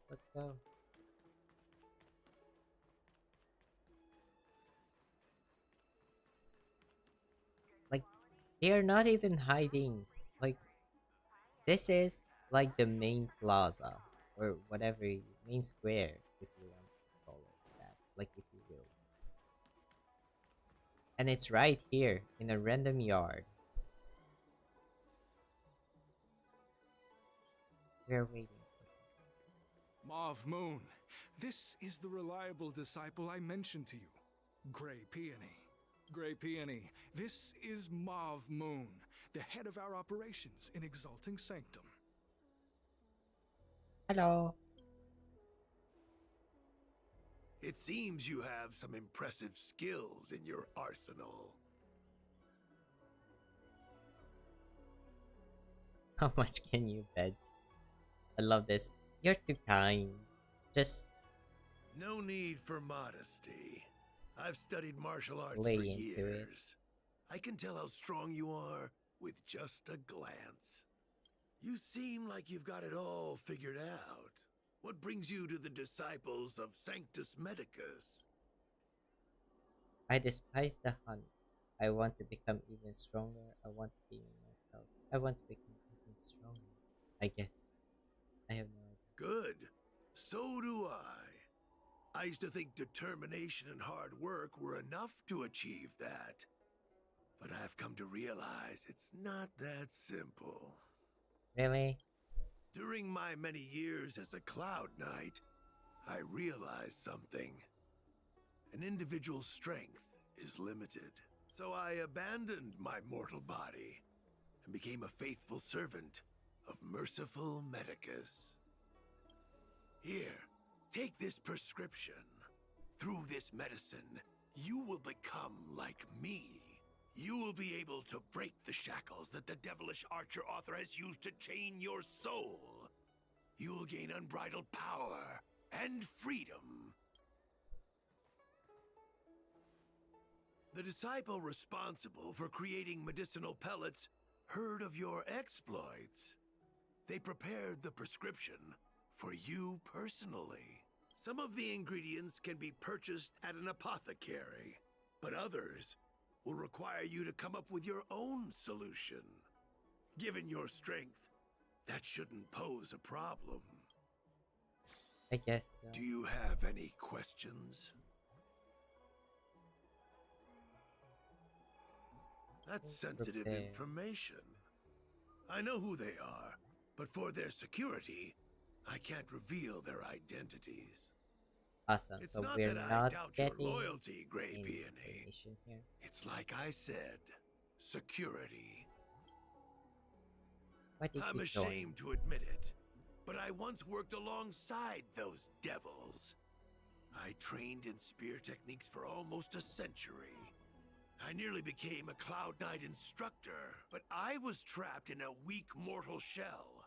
Let's go. Like, they're not even hiding. Like, this is like the main plaza or whatever, main square, if you want to call it that. Like, if you will. And it's right here in a random yard. We're waiting. Mauve Moon, this is the reliable disciple I mentioned to you, Grey Peony. Grey Peony, this is Mauve Moon, the head of our operations in Exalting Sanctum. Hello. It seems you have some impressive skills in your arsenal. How much can you bet? I love this. You're too kind. Just No need for modesty. I've studied martial arts lay for into years. it. I can tell how strong you are with just a glance. You seem like you've got it all figured out. What brings you to the disciples of Sanctus Medicus? I despise the hunt. I want to become even stronger. I want to be myself. I want to become even stronger. I guess. I have no idea. Good. So do I. I used to think determination and hard work were enough to achieve that. But I've come to realize it's not that simple. Really? During my many years as a Cloud Knight, I realized something. An individual's strength is limited. So I abandoned my mortal body and became a faithful servant of merciful Medicus. Here, take this prescription. Through this medicine, you will become like me. You will be able to break the shackles that the devilish archer author has used to chain your soul. You will gain unbridled power and freedom. The disciple responsible for creating medicinal pellets heard of your exploits. They prepared the prescription for you personally. Some of the ingredients can be purchased at an apothecary, but others will require you to come up with your own solution. Given your strength, that shouldn't pose a problem. I guess so. Do you have any questions? That's sensitive Prepare. information. I know who they are, but for their security, I can't reveal their identities. Awesome. It's So not we're that I not doubt your getting loyalty, Grey any Peony. information here. It's like I said, security. Why did I'm you join? ashamed to admit it, but I once worked alongside those devils. I trained in spear techniques for almost a century. I nearly became a Cloud Knight instructor, but I was trapped in a weak mortal shell.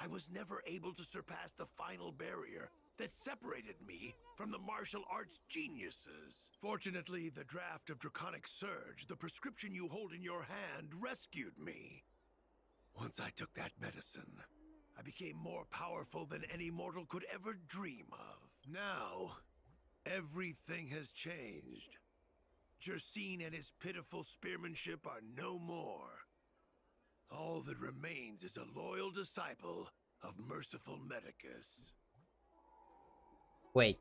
I was never able to surpass the final barrier that separated me from the martial arts geniuses. Fortunately, the draft of Draconic Surge, the prescription you hold in your hand, rescued me. Once I took that medicine, I became more powerful than any mortal could ever dream of. Now, everything has changed. Jersine and his pitiful spearmanship are no more. All that remains is a loyal disciple of merciful Medicus. Wait.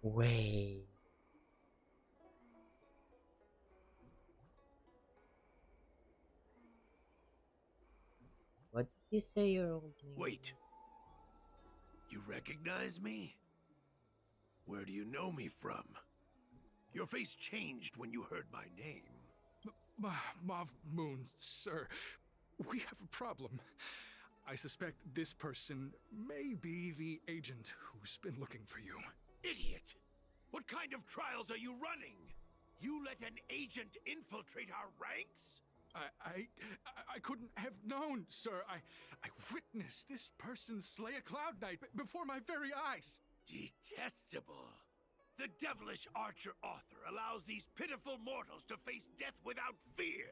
Wait. What did you say your old name? Wait. You recognize me? Where do you know me from? Your face changed when you heard my name. Mauve Moon, sir. We have a problem. I suspect this person may be the agent who's been looking for you. Idiot! What kind of trials are you running? You let an agent infiltrate our ranks? I couldn't have known, sir. I witnessed this person slay a Cloud Knight before my very eyes. Detestable. The devilish archer author allows these pitiful mortals to face death without fear.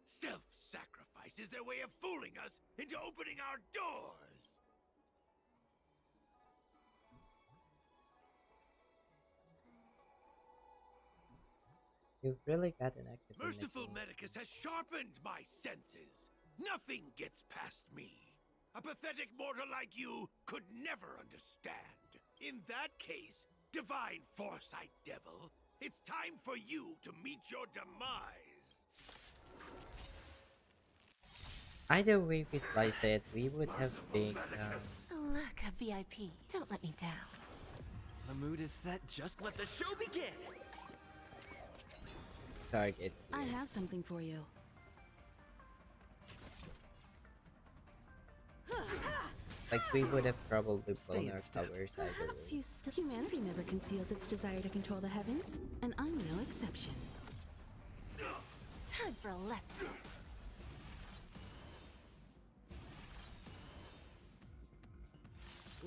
Self-sacrifice is their way of fooling us into opening our doors. You've really got an active Merciful imagination. Medicus has sharpened my senses. Nothing gets past me. A pathetic mortal like you could never understand. In that case, Divine Foresight Devil, it's time for you to meet your demise. Either way we slice it, we would have been Oh, look, a VIP. Don't let me down. The mood is set. Just let the show begin. targets I here. have something for you. Like, we would have probably Stay blown in our step. covers either Perhaps way. you still. Humanity never conceals its desire to control the heavens, and I'm no exception. Time for a lesson.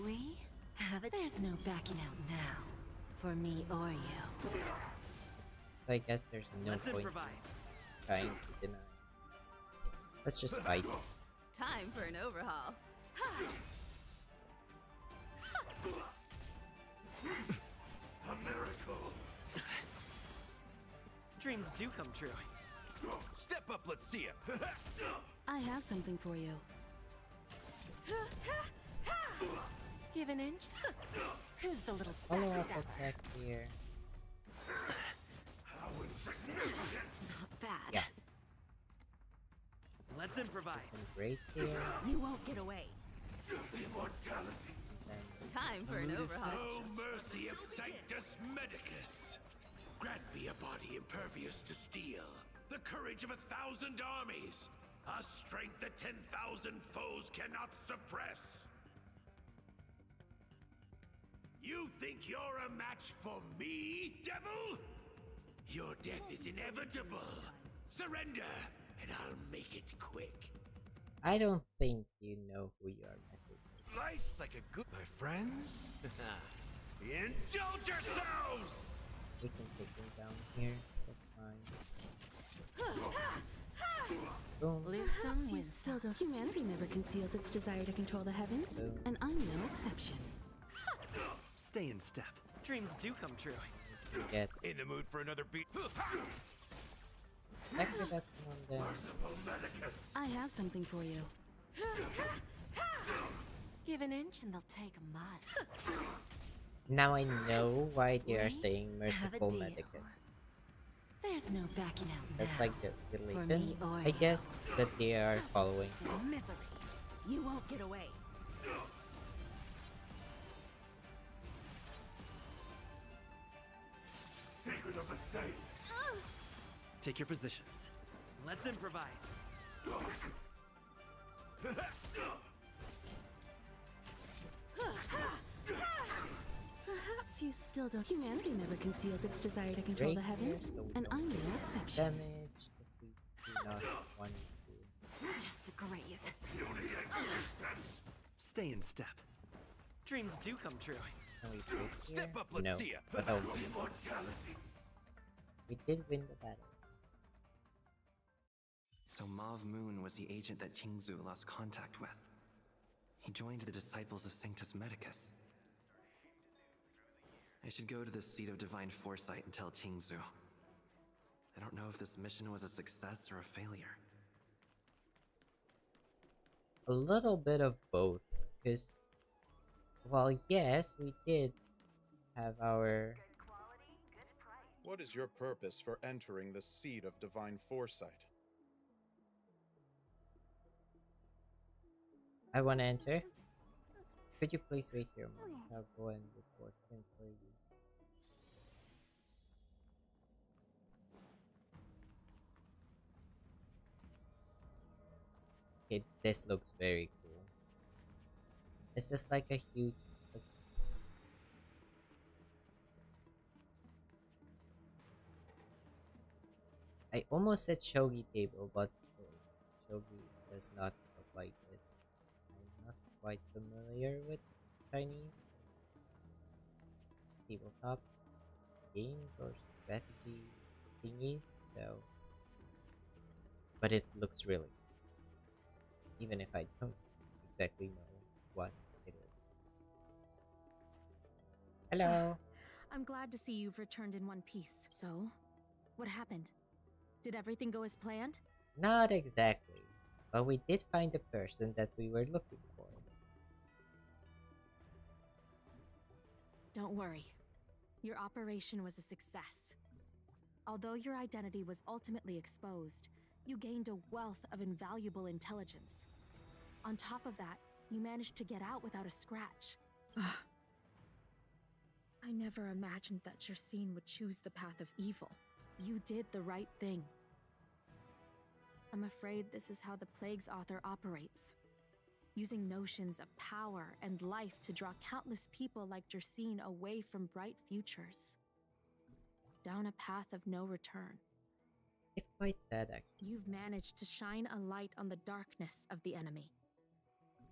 We have it. There's no backing out now. For me or you. So I guess there's no Let's point improvise. trying to deny. Let's just fight. Time for an overhaul. A miracle. Dreams do come true. Step up, let's see it. I have something for you. Give an inch. Who's the little Follow up backstabber? attack here. How insignificant. Not bad. Yeah. Let's improvise. And great here. You won't get away. Immortality. And Time for an overhaul. Oh, mercy of Sanctus Medicus! Grant me a body impervious to steel, the courage of 1,000 armies, a strength that 10,000 foes cannot suppress. You think you're a match for me, devil? Your death is inevitable. Surrender, and I'll make it quick. I don't think you know who you are messing with. Slice like a good, my friends. Indulge yourselves! We can take him down here. That's fine. Boom. Lose some, Perhaps you win still some. don't. Humanity never conceals its desire to control the heavens, Boom. and I'm no exception. Stay in step. Dreams do come true. Get In the mood for another beat. actually that's one then. Merciful Medicus! I have something for you. Give an inch and they'll take a mile. Now I know why they are We saying have a merciful deal. medicus. There's no backing out That's now. like the For relation, me or I you. guess, that they are following. Misery. You won't get away. Secret of the Saints! Take your positions. Let's improvise. Perhaps you still don't. Humanity never conceals its desire to control Break the heavens, here, so we and don't I'm no take exception. damage if we do not want to. Just a graze. Stay in step. Dreams do come true. Can we break here? Step up, let's No. see ya. But oh, Immortality. we did win the battle. So Mauve Moon was the agent that Xianzhou lost contact with. He joined the Disciples of Sanctus Medicus. I should go to the seat of divine foresight and tell Xianzhou. I don't know if this mission was a success or a failure. A little bit of both, because, well, yes, we did have our. What is your purpose for entering the seat of divine foresight? I want to enter. Could you please wait here a moment? I'll go and report him for you. Okay, this looks very cool. Is this like a huge... I almost said shogi table, but shogi does not look like this. I'm not quite familiar with Chinese tabletop games or strategy thingies, so. But it looks really cool, even if I don't exactly know what it is. Hello! I'm glad to see you've returned in one piece. So, what happened? Did everything go as planned? Not exactly, but we did find the person that we were looking for. Don't worry. Your operation was a success. Although your identity was ultimately exposed, you gained a wealth of invaluable intelligence. On top of that, you managed to get out without a scratch. I never imagined that Jersine would choose the path of evil. You did the right thing. I'm afraid this is how the Plague's author operates, using notions of power and life to draw countless people like Jersine away from bright futures, down a path of no return. It's quite sad, actually. You've managed to shine a light on the darkness of the enemy.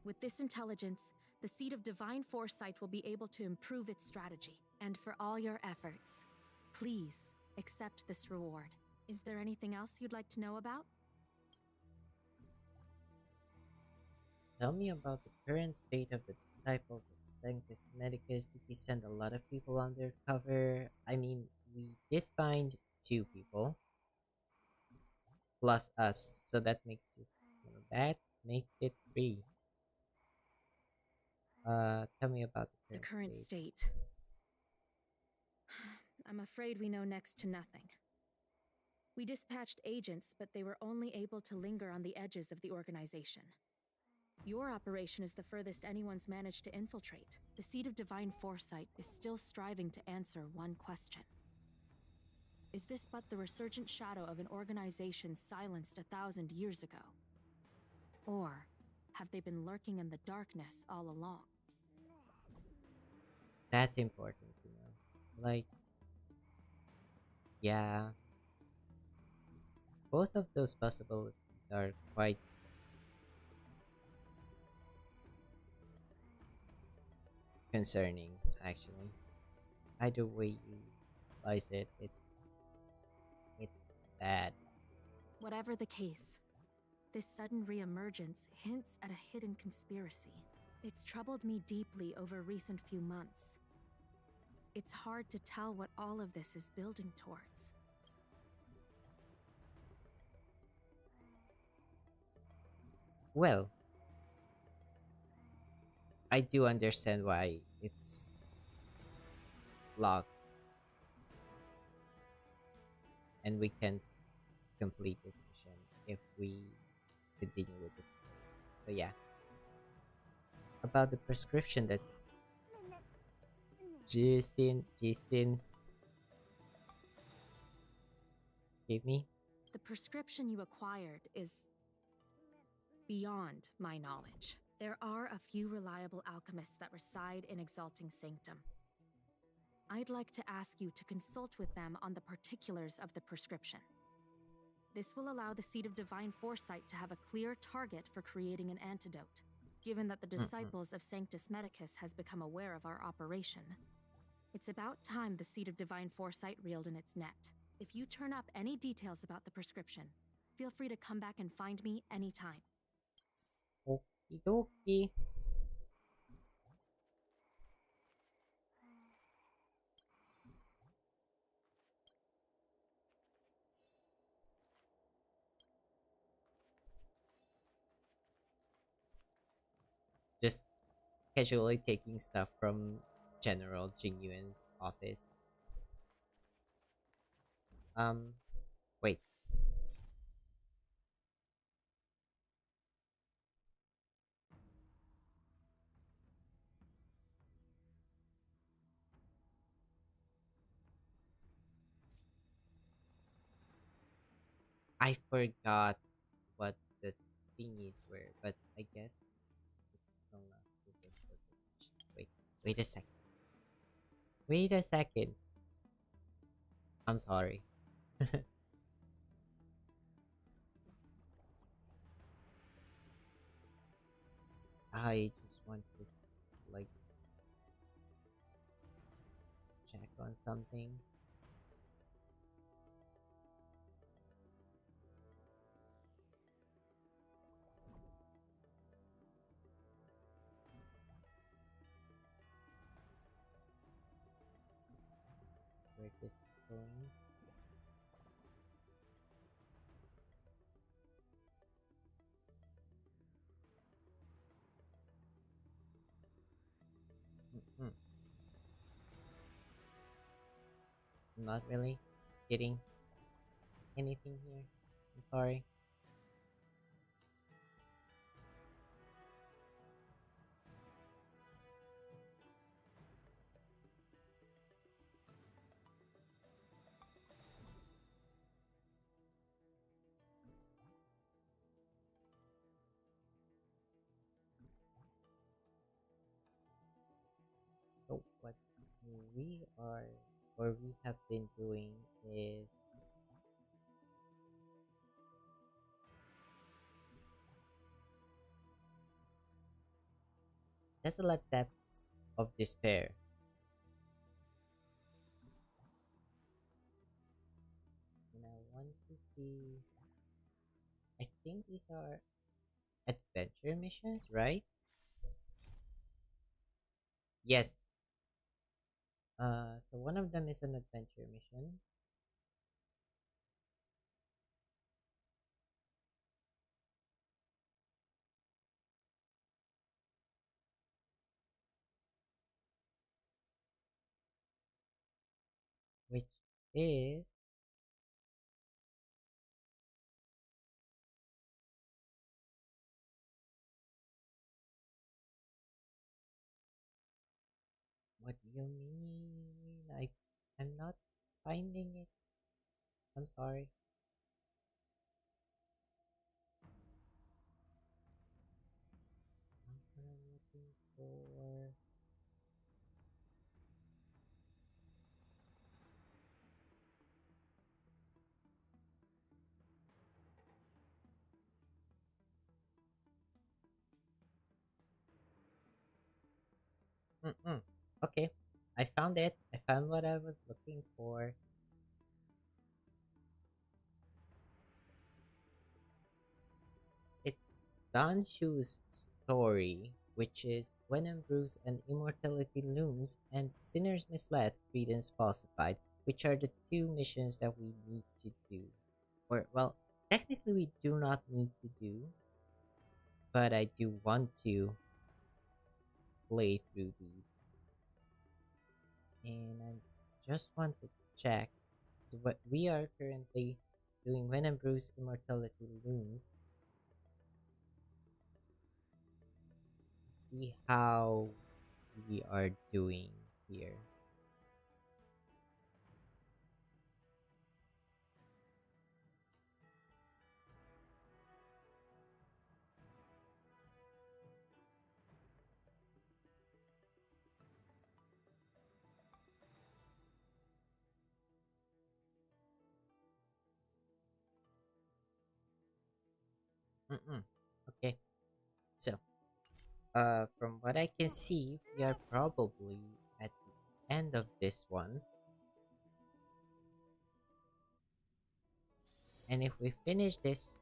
With this intelligence, the Seed of Divine Foresight will be able to improve its strategy. And for all your efforts, please accept this reward. Is there anything else you'd like to know about? Tell me about the current state of the disciples of Sanctus Medicus. Did you send a lot of people undercover? I mean, we did find 2 people plus us, so that makes it 3. Tell me about the The current current state. state. I'm afraid we know next to nothing. We dispatched agents, but they were only able to linger on the edges of the organization. Your operation is the furthest anyone's managed to infiltrate. The Seed of Divine Foresight is still striving to answer one question. Is this but the resurgent shadow of an organization silenced 1,000 years ago? Or have they been lurking in the darkness all along? That's important to know. Like, yeah, both of those possibilities are quite concerning, actually. Either way you slice it, it's bad. Whatever the case, this sudden reemergence hints at a hidden conspiracy. It's troubled me deeply over recent few months. It's hard to tell what all of this is building towards. Well, I do understand why it's locked and we can't complete this mission if we continue with this story. So yeah. About the prescription that Jisin gave me. The prescription you acquired is beyond my knowledge. There are a few reliable alchemists that reside in Exalting Sanctum. I'd like to ask you to consult with them on the particulars of the prescription. This will allow the Seed of Divine Foresight to have a clear target for creating an antidote. Given that the disciples of Sanctus Medicus has become aware of our operation, it's about time the Seed of Divine Foresight reeled in its net. If you turn up any details about the prescription, feel free to come back and find me anytime. Okie dokie. Just casually taking stuff from General Jingyuan's office. Wait. I forgot what the thingies were, but I guess it's still not super important. Wait a second. Wait a second. I'm sorry. I just want to like check on something. Where this is going. I'm not really getting anything here. I'm sorry. we are, or we have been doing is desolate depths of despair. And I want to see. I think these are adventure missions, right? Yes. So one of them is an adventure mission. Which is what do you mean? I'm not finding it. I'm sorry. Not what I'm looking for. Mm-mm. Okay, I found it. I found what I was looking for. It's Danshu's story, which is when Bruce and immortality looms and sinners misled, credence falsified, which are the two missions that we need to do. Or, well, technically we do not need to do, but I do want to play through these. And I just want to check. So what we are currently doing when Bruce immortality looms. See how we are doing here. Mm-mm. Okay, so from what I can see, we are probably at the end of this one. And if we finish this,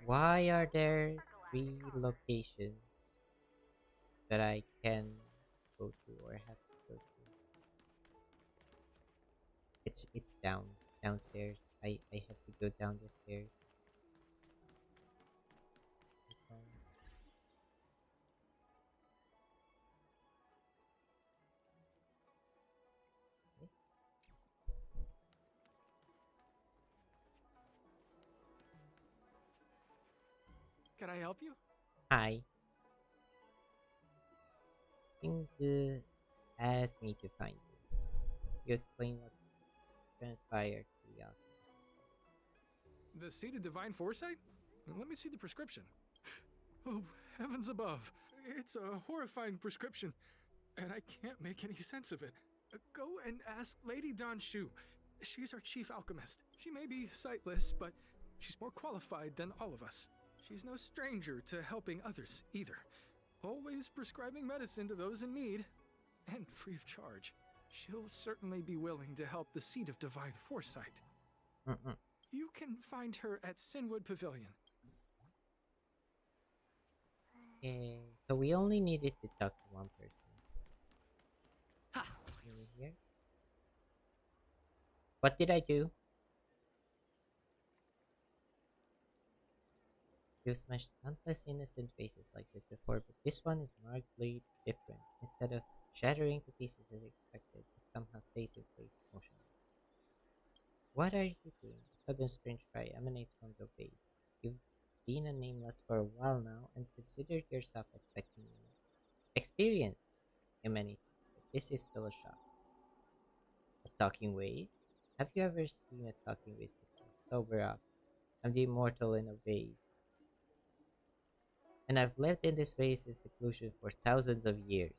why are there three locations that I can go to or have to go to? It's downstairs. I have to go down the stairs. Okay. Can I help you? Hi. Things asked me to find you. You explain what transpired to the alchemy. The seed of divine foresight? Let me see the prescription. Oh, heavens above. It's a horrifying prescription, and I can't make any sense of it. Go and ask Lady Danshu. She's our chief alchemist. She may be sightless, but she's more qualified than all of us. She's no stranger to helping others, either. Always prescribing medicine to those in need, and free of charge. She'll certainly be willing to help the seed of divine foresight. Mm-mm. You can find her at Sinwood Pavilion. Okay, so we only needed to talk to one person. Ha! Here. What did I do? You've smashed countless innocent faces like this before, but this one is markedly different. Instead of shattering to pieces as expected, it somehow stays in place, motionless. What are you doing? A sudden strange cry emanates from the base. You've been a nameless for a while now and considered yourself expecting experience in many things, but this is still a shock. A talking vase? Have you ever seen a talking vase before? Sober up. I'm the immortal in a vase. And I've lived in this space in seclusion for thousands of years.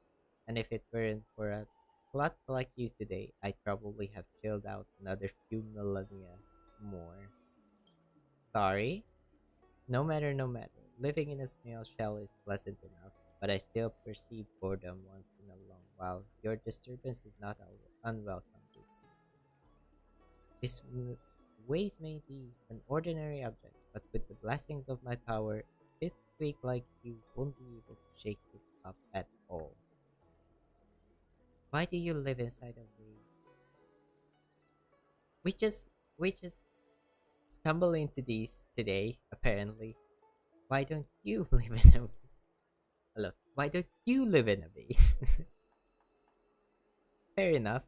And if it weren't for a slut like you today, I'd probably have chilled out another few millennia more. Sorry? No matter, no matter. Living in a snail shell is pleasant enough, but I still perceive boredom once in a long while. Your disturbance is not unwelcome, it seems. This ways may be an ordinary object, but with the blessings of my power, it weak like you won't be able to shake it up at all. Why do you live inside of me? We just stumble into these today, apparently. Why don't you live in a hello? Why don't you live in a base? Fair enough.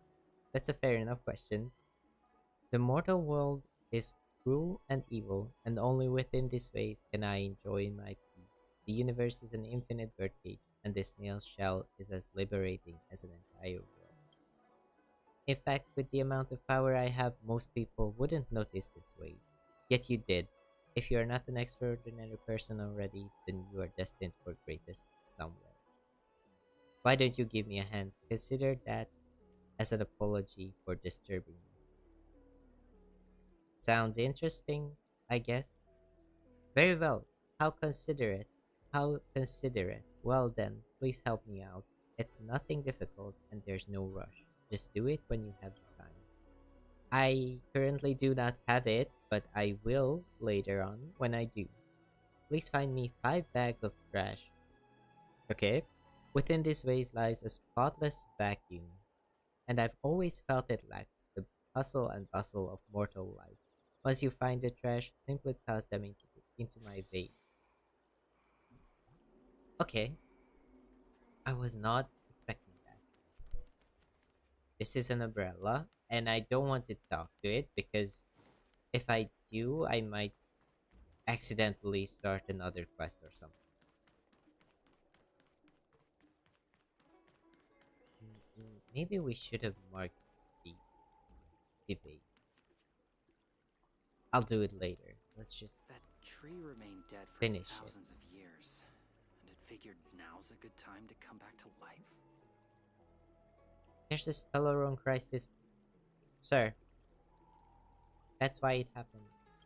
That's a fair enough question. The mortal world is cruel and evil, and only within this space can I enjoy my peace. The universe is an infinite birdcage, and this snail shell is as liberating as an entire world. In fact, with the amount of power I have, most people wouldn't notice this ways. Yet you did. If you are not an extraordinary person already, then you are destined for greatness somewhere. Why don't you give me a hand? Consider that as an apology for disturbing you. Sounds interesting, I guess. Very well. How considerate. How considerate. Well then, please help me out. It's nothing difficult and there's no rush. Just do it when you have the time. I currently do not have it, but I will later on when I do. Please find me 5 bags of trash. Okay? Within this vase lies a spotless vacuum, and I've always felt it lacks the hustle and bustle of mortal life. Once you find the trash, simply toss them into my vase. Okay, I was not expecting that. This is an umbrella, and I don't want to talk to it because if I do, I might accidentally start another quest or something. Maybe we should have marked the debate. I'll do it later. Let's just That tree remained dead for finish it. thousands of years, and it figured now's a good time to come back to life? There's a Stellaron crisis, sir. That's why it happened.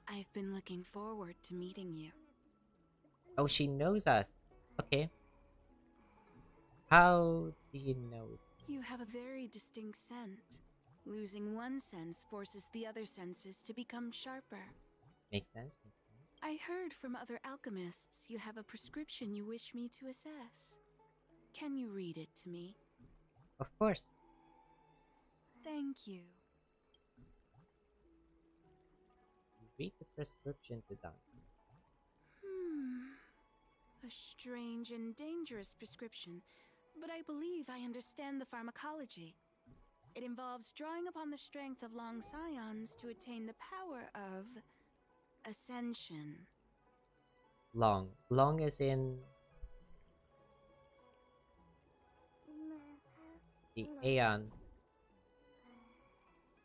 I've been looking forward to meeting you. Oh, she knows us. Okay. How do you know it? You have a very distinct scent. Losing one sense forces the other senses to become sharper. Makes sense. I heard from other alchemists you have a prescription you wish me to assess. Can you read it to me? Of course. Thank you. Read the prescription to Don. A strange and dangerous prescription, but I believe I understand the pharmacology. It involves drawing upon the strength of long scions to attain the power of ascension. Long. Long as in the Aeon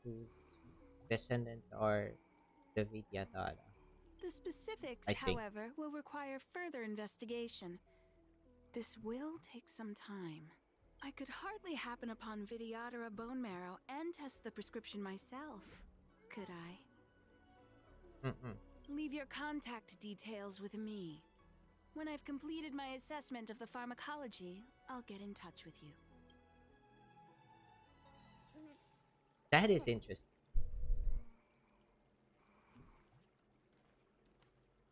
whose descendants are the Vidyadhara. The specifics, I think. however, will require further investigation. This will take some time. I could hardly happen upon Vidyadhara bone marrow and test the prescription myself, could I? Leave your contact details with me. When I've completed my assessment of the pharmacology, I'll get in touch with you. That is interesting.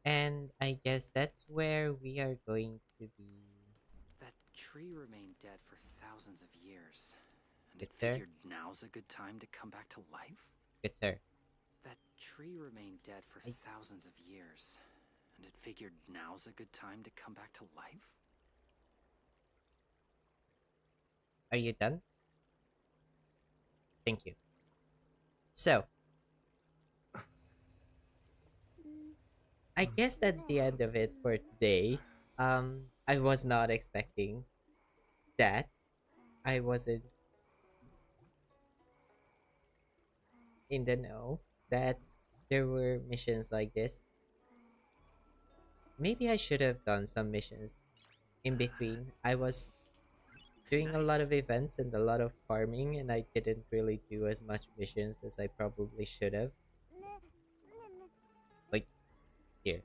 And I guess that's where we are going to be. That tree remained dead for thousands of years, and it Good sir. figured now's a good time to come back to life? Good sir. That tree remained dead for thousands of years, and it figured now's a good time to come back to life? Are you done? Thank you. So, I guess that's the end of it for today. I was not expecting that. I wasn't in the know that there were missions like this. maybe I should have done some missions in between. I was doing a lot of events and a lot of farming, and I didn't really do as much missions as I probably should have. Like, here,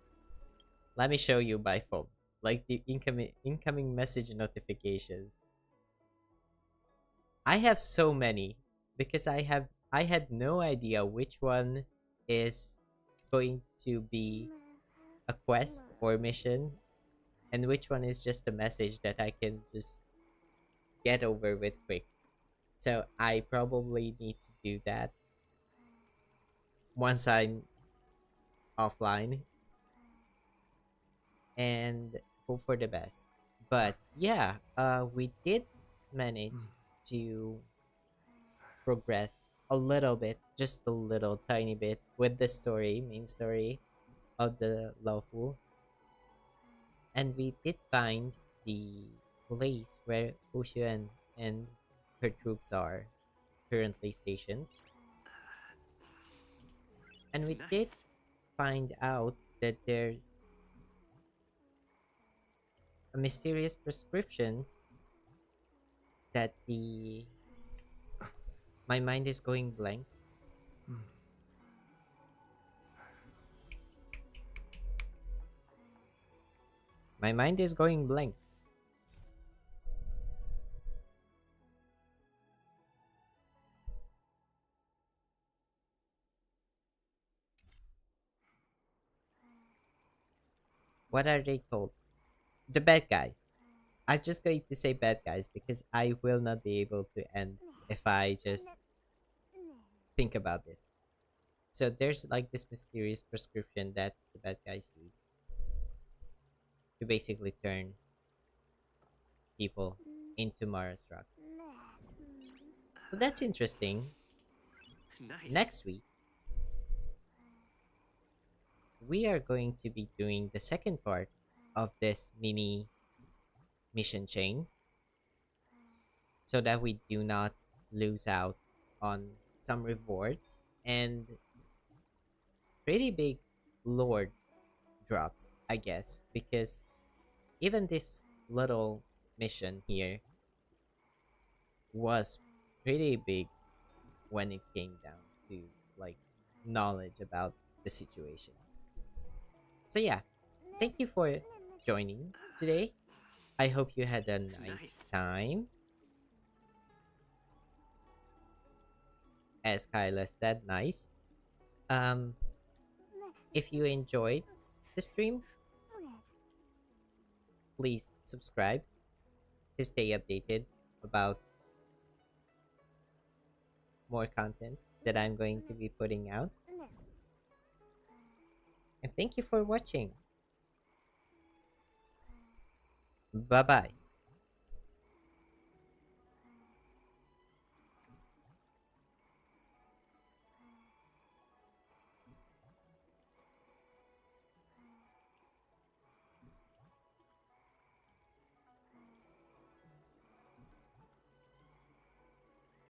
let me show you my phone. Like the incoming message notifications. I have so many because I had no idea which one is going to be a quest or mission and which one is just a message that I can just get over with quick. So I probably need to do that once I'm offline and hope for the best. But yeah, we did manage to progress a little bit, just a little tiny bit, with the main story of the Lawful. And we did find the place where Ocean and her troops are currently stationed. And we did find out that there's a mysterious prescription that the my mind is going blank. My mind is going blank. What are they called? The bad guys. I'm just going to say bad guys because I will not be able to end if I just think about this. So there's like this mysterious prescription that the bad guys use to basically turn people into Mara's rock. So that's interesting. Nice. Next week, we are going to be doing the second part of this mini mission chain so that we do not lose out on some rewards and pretty big lord drops, I guess, because even this little mission here was pretty big when it came down to like knowledge about the situation. So yeah, thank you for joining today. I hope you had a nice time. As Kyla said, nice. Um, if you enjoyed the stream, please subscribe to stay updated about more content that I'm going to be putting out. And thank you for watching. Bye bye.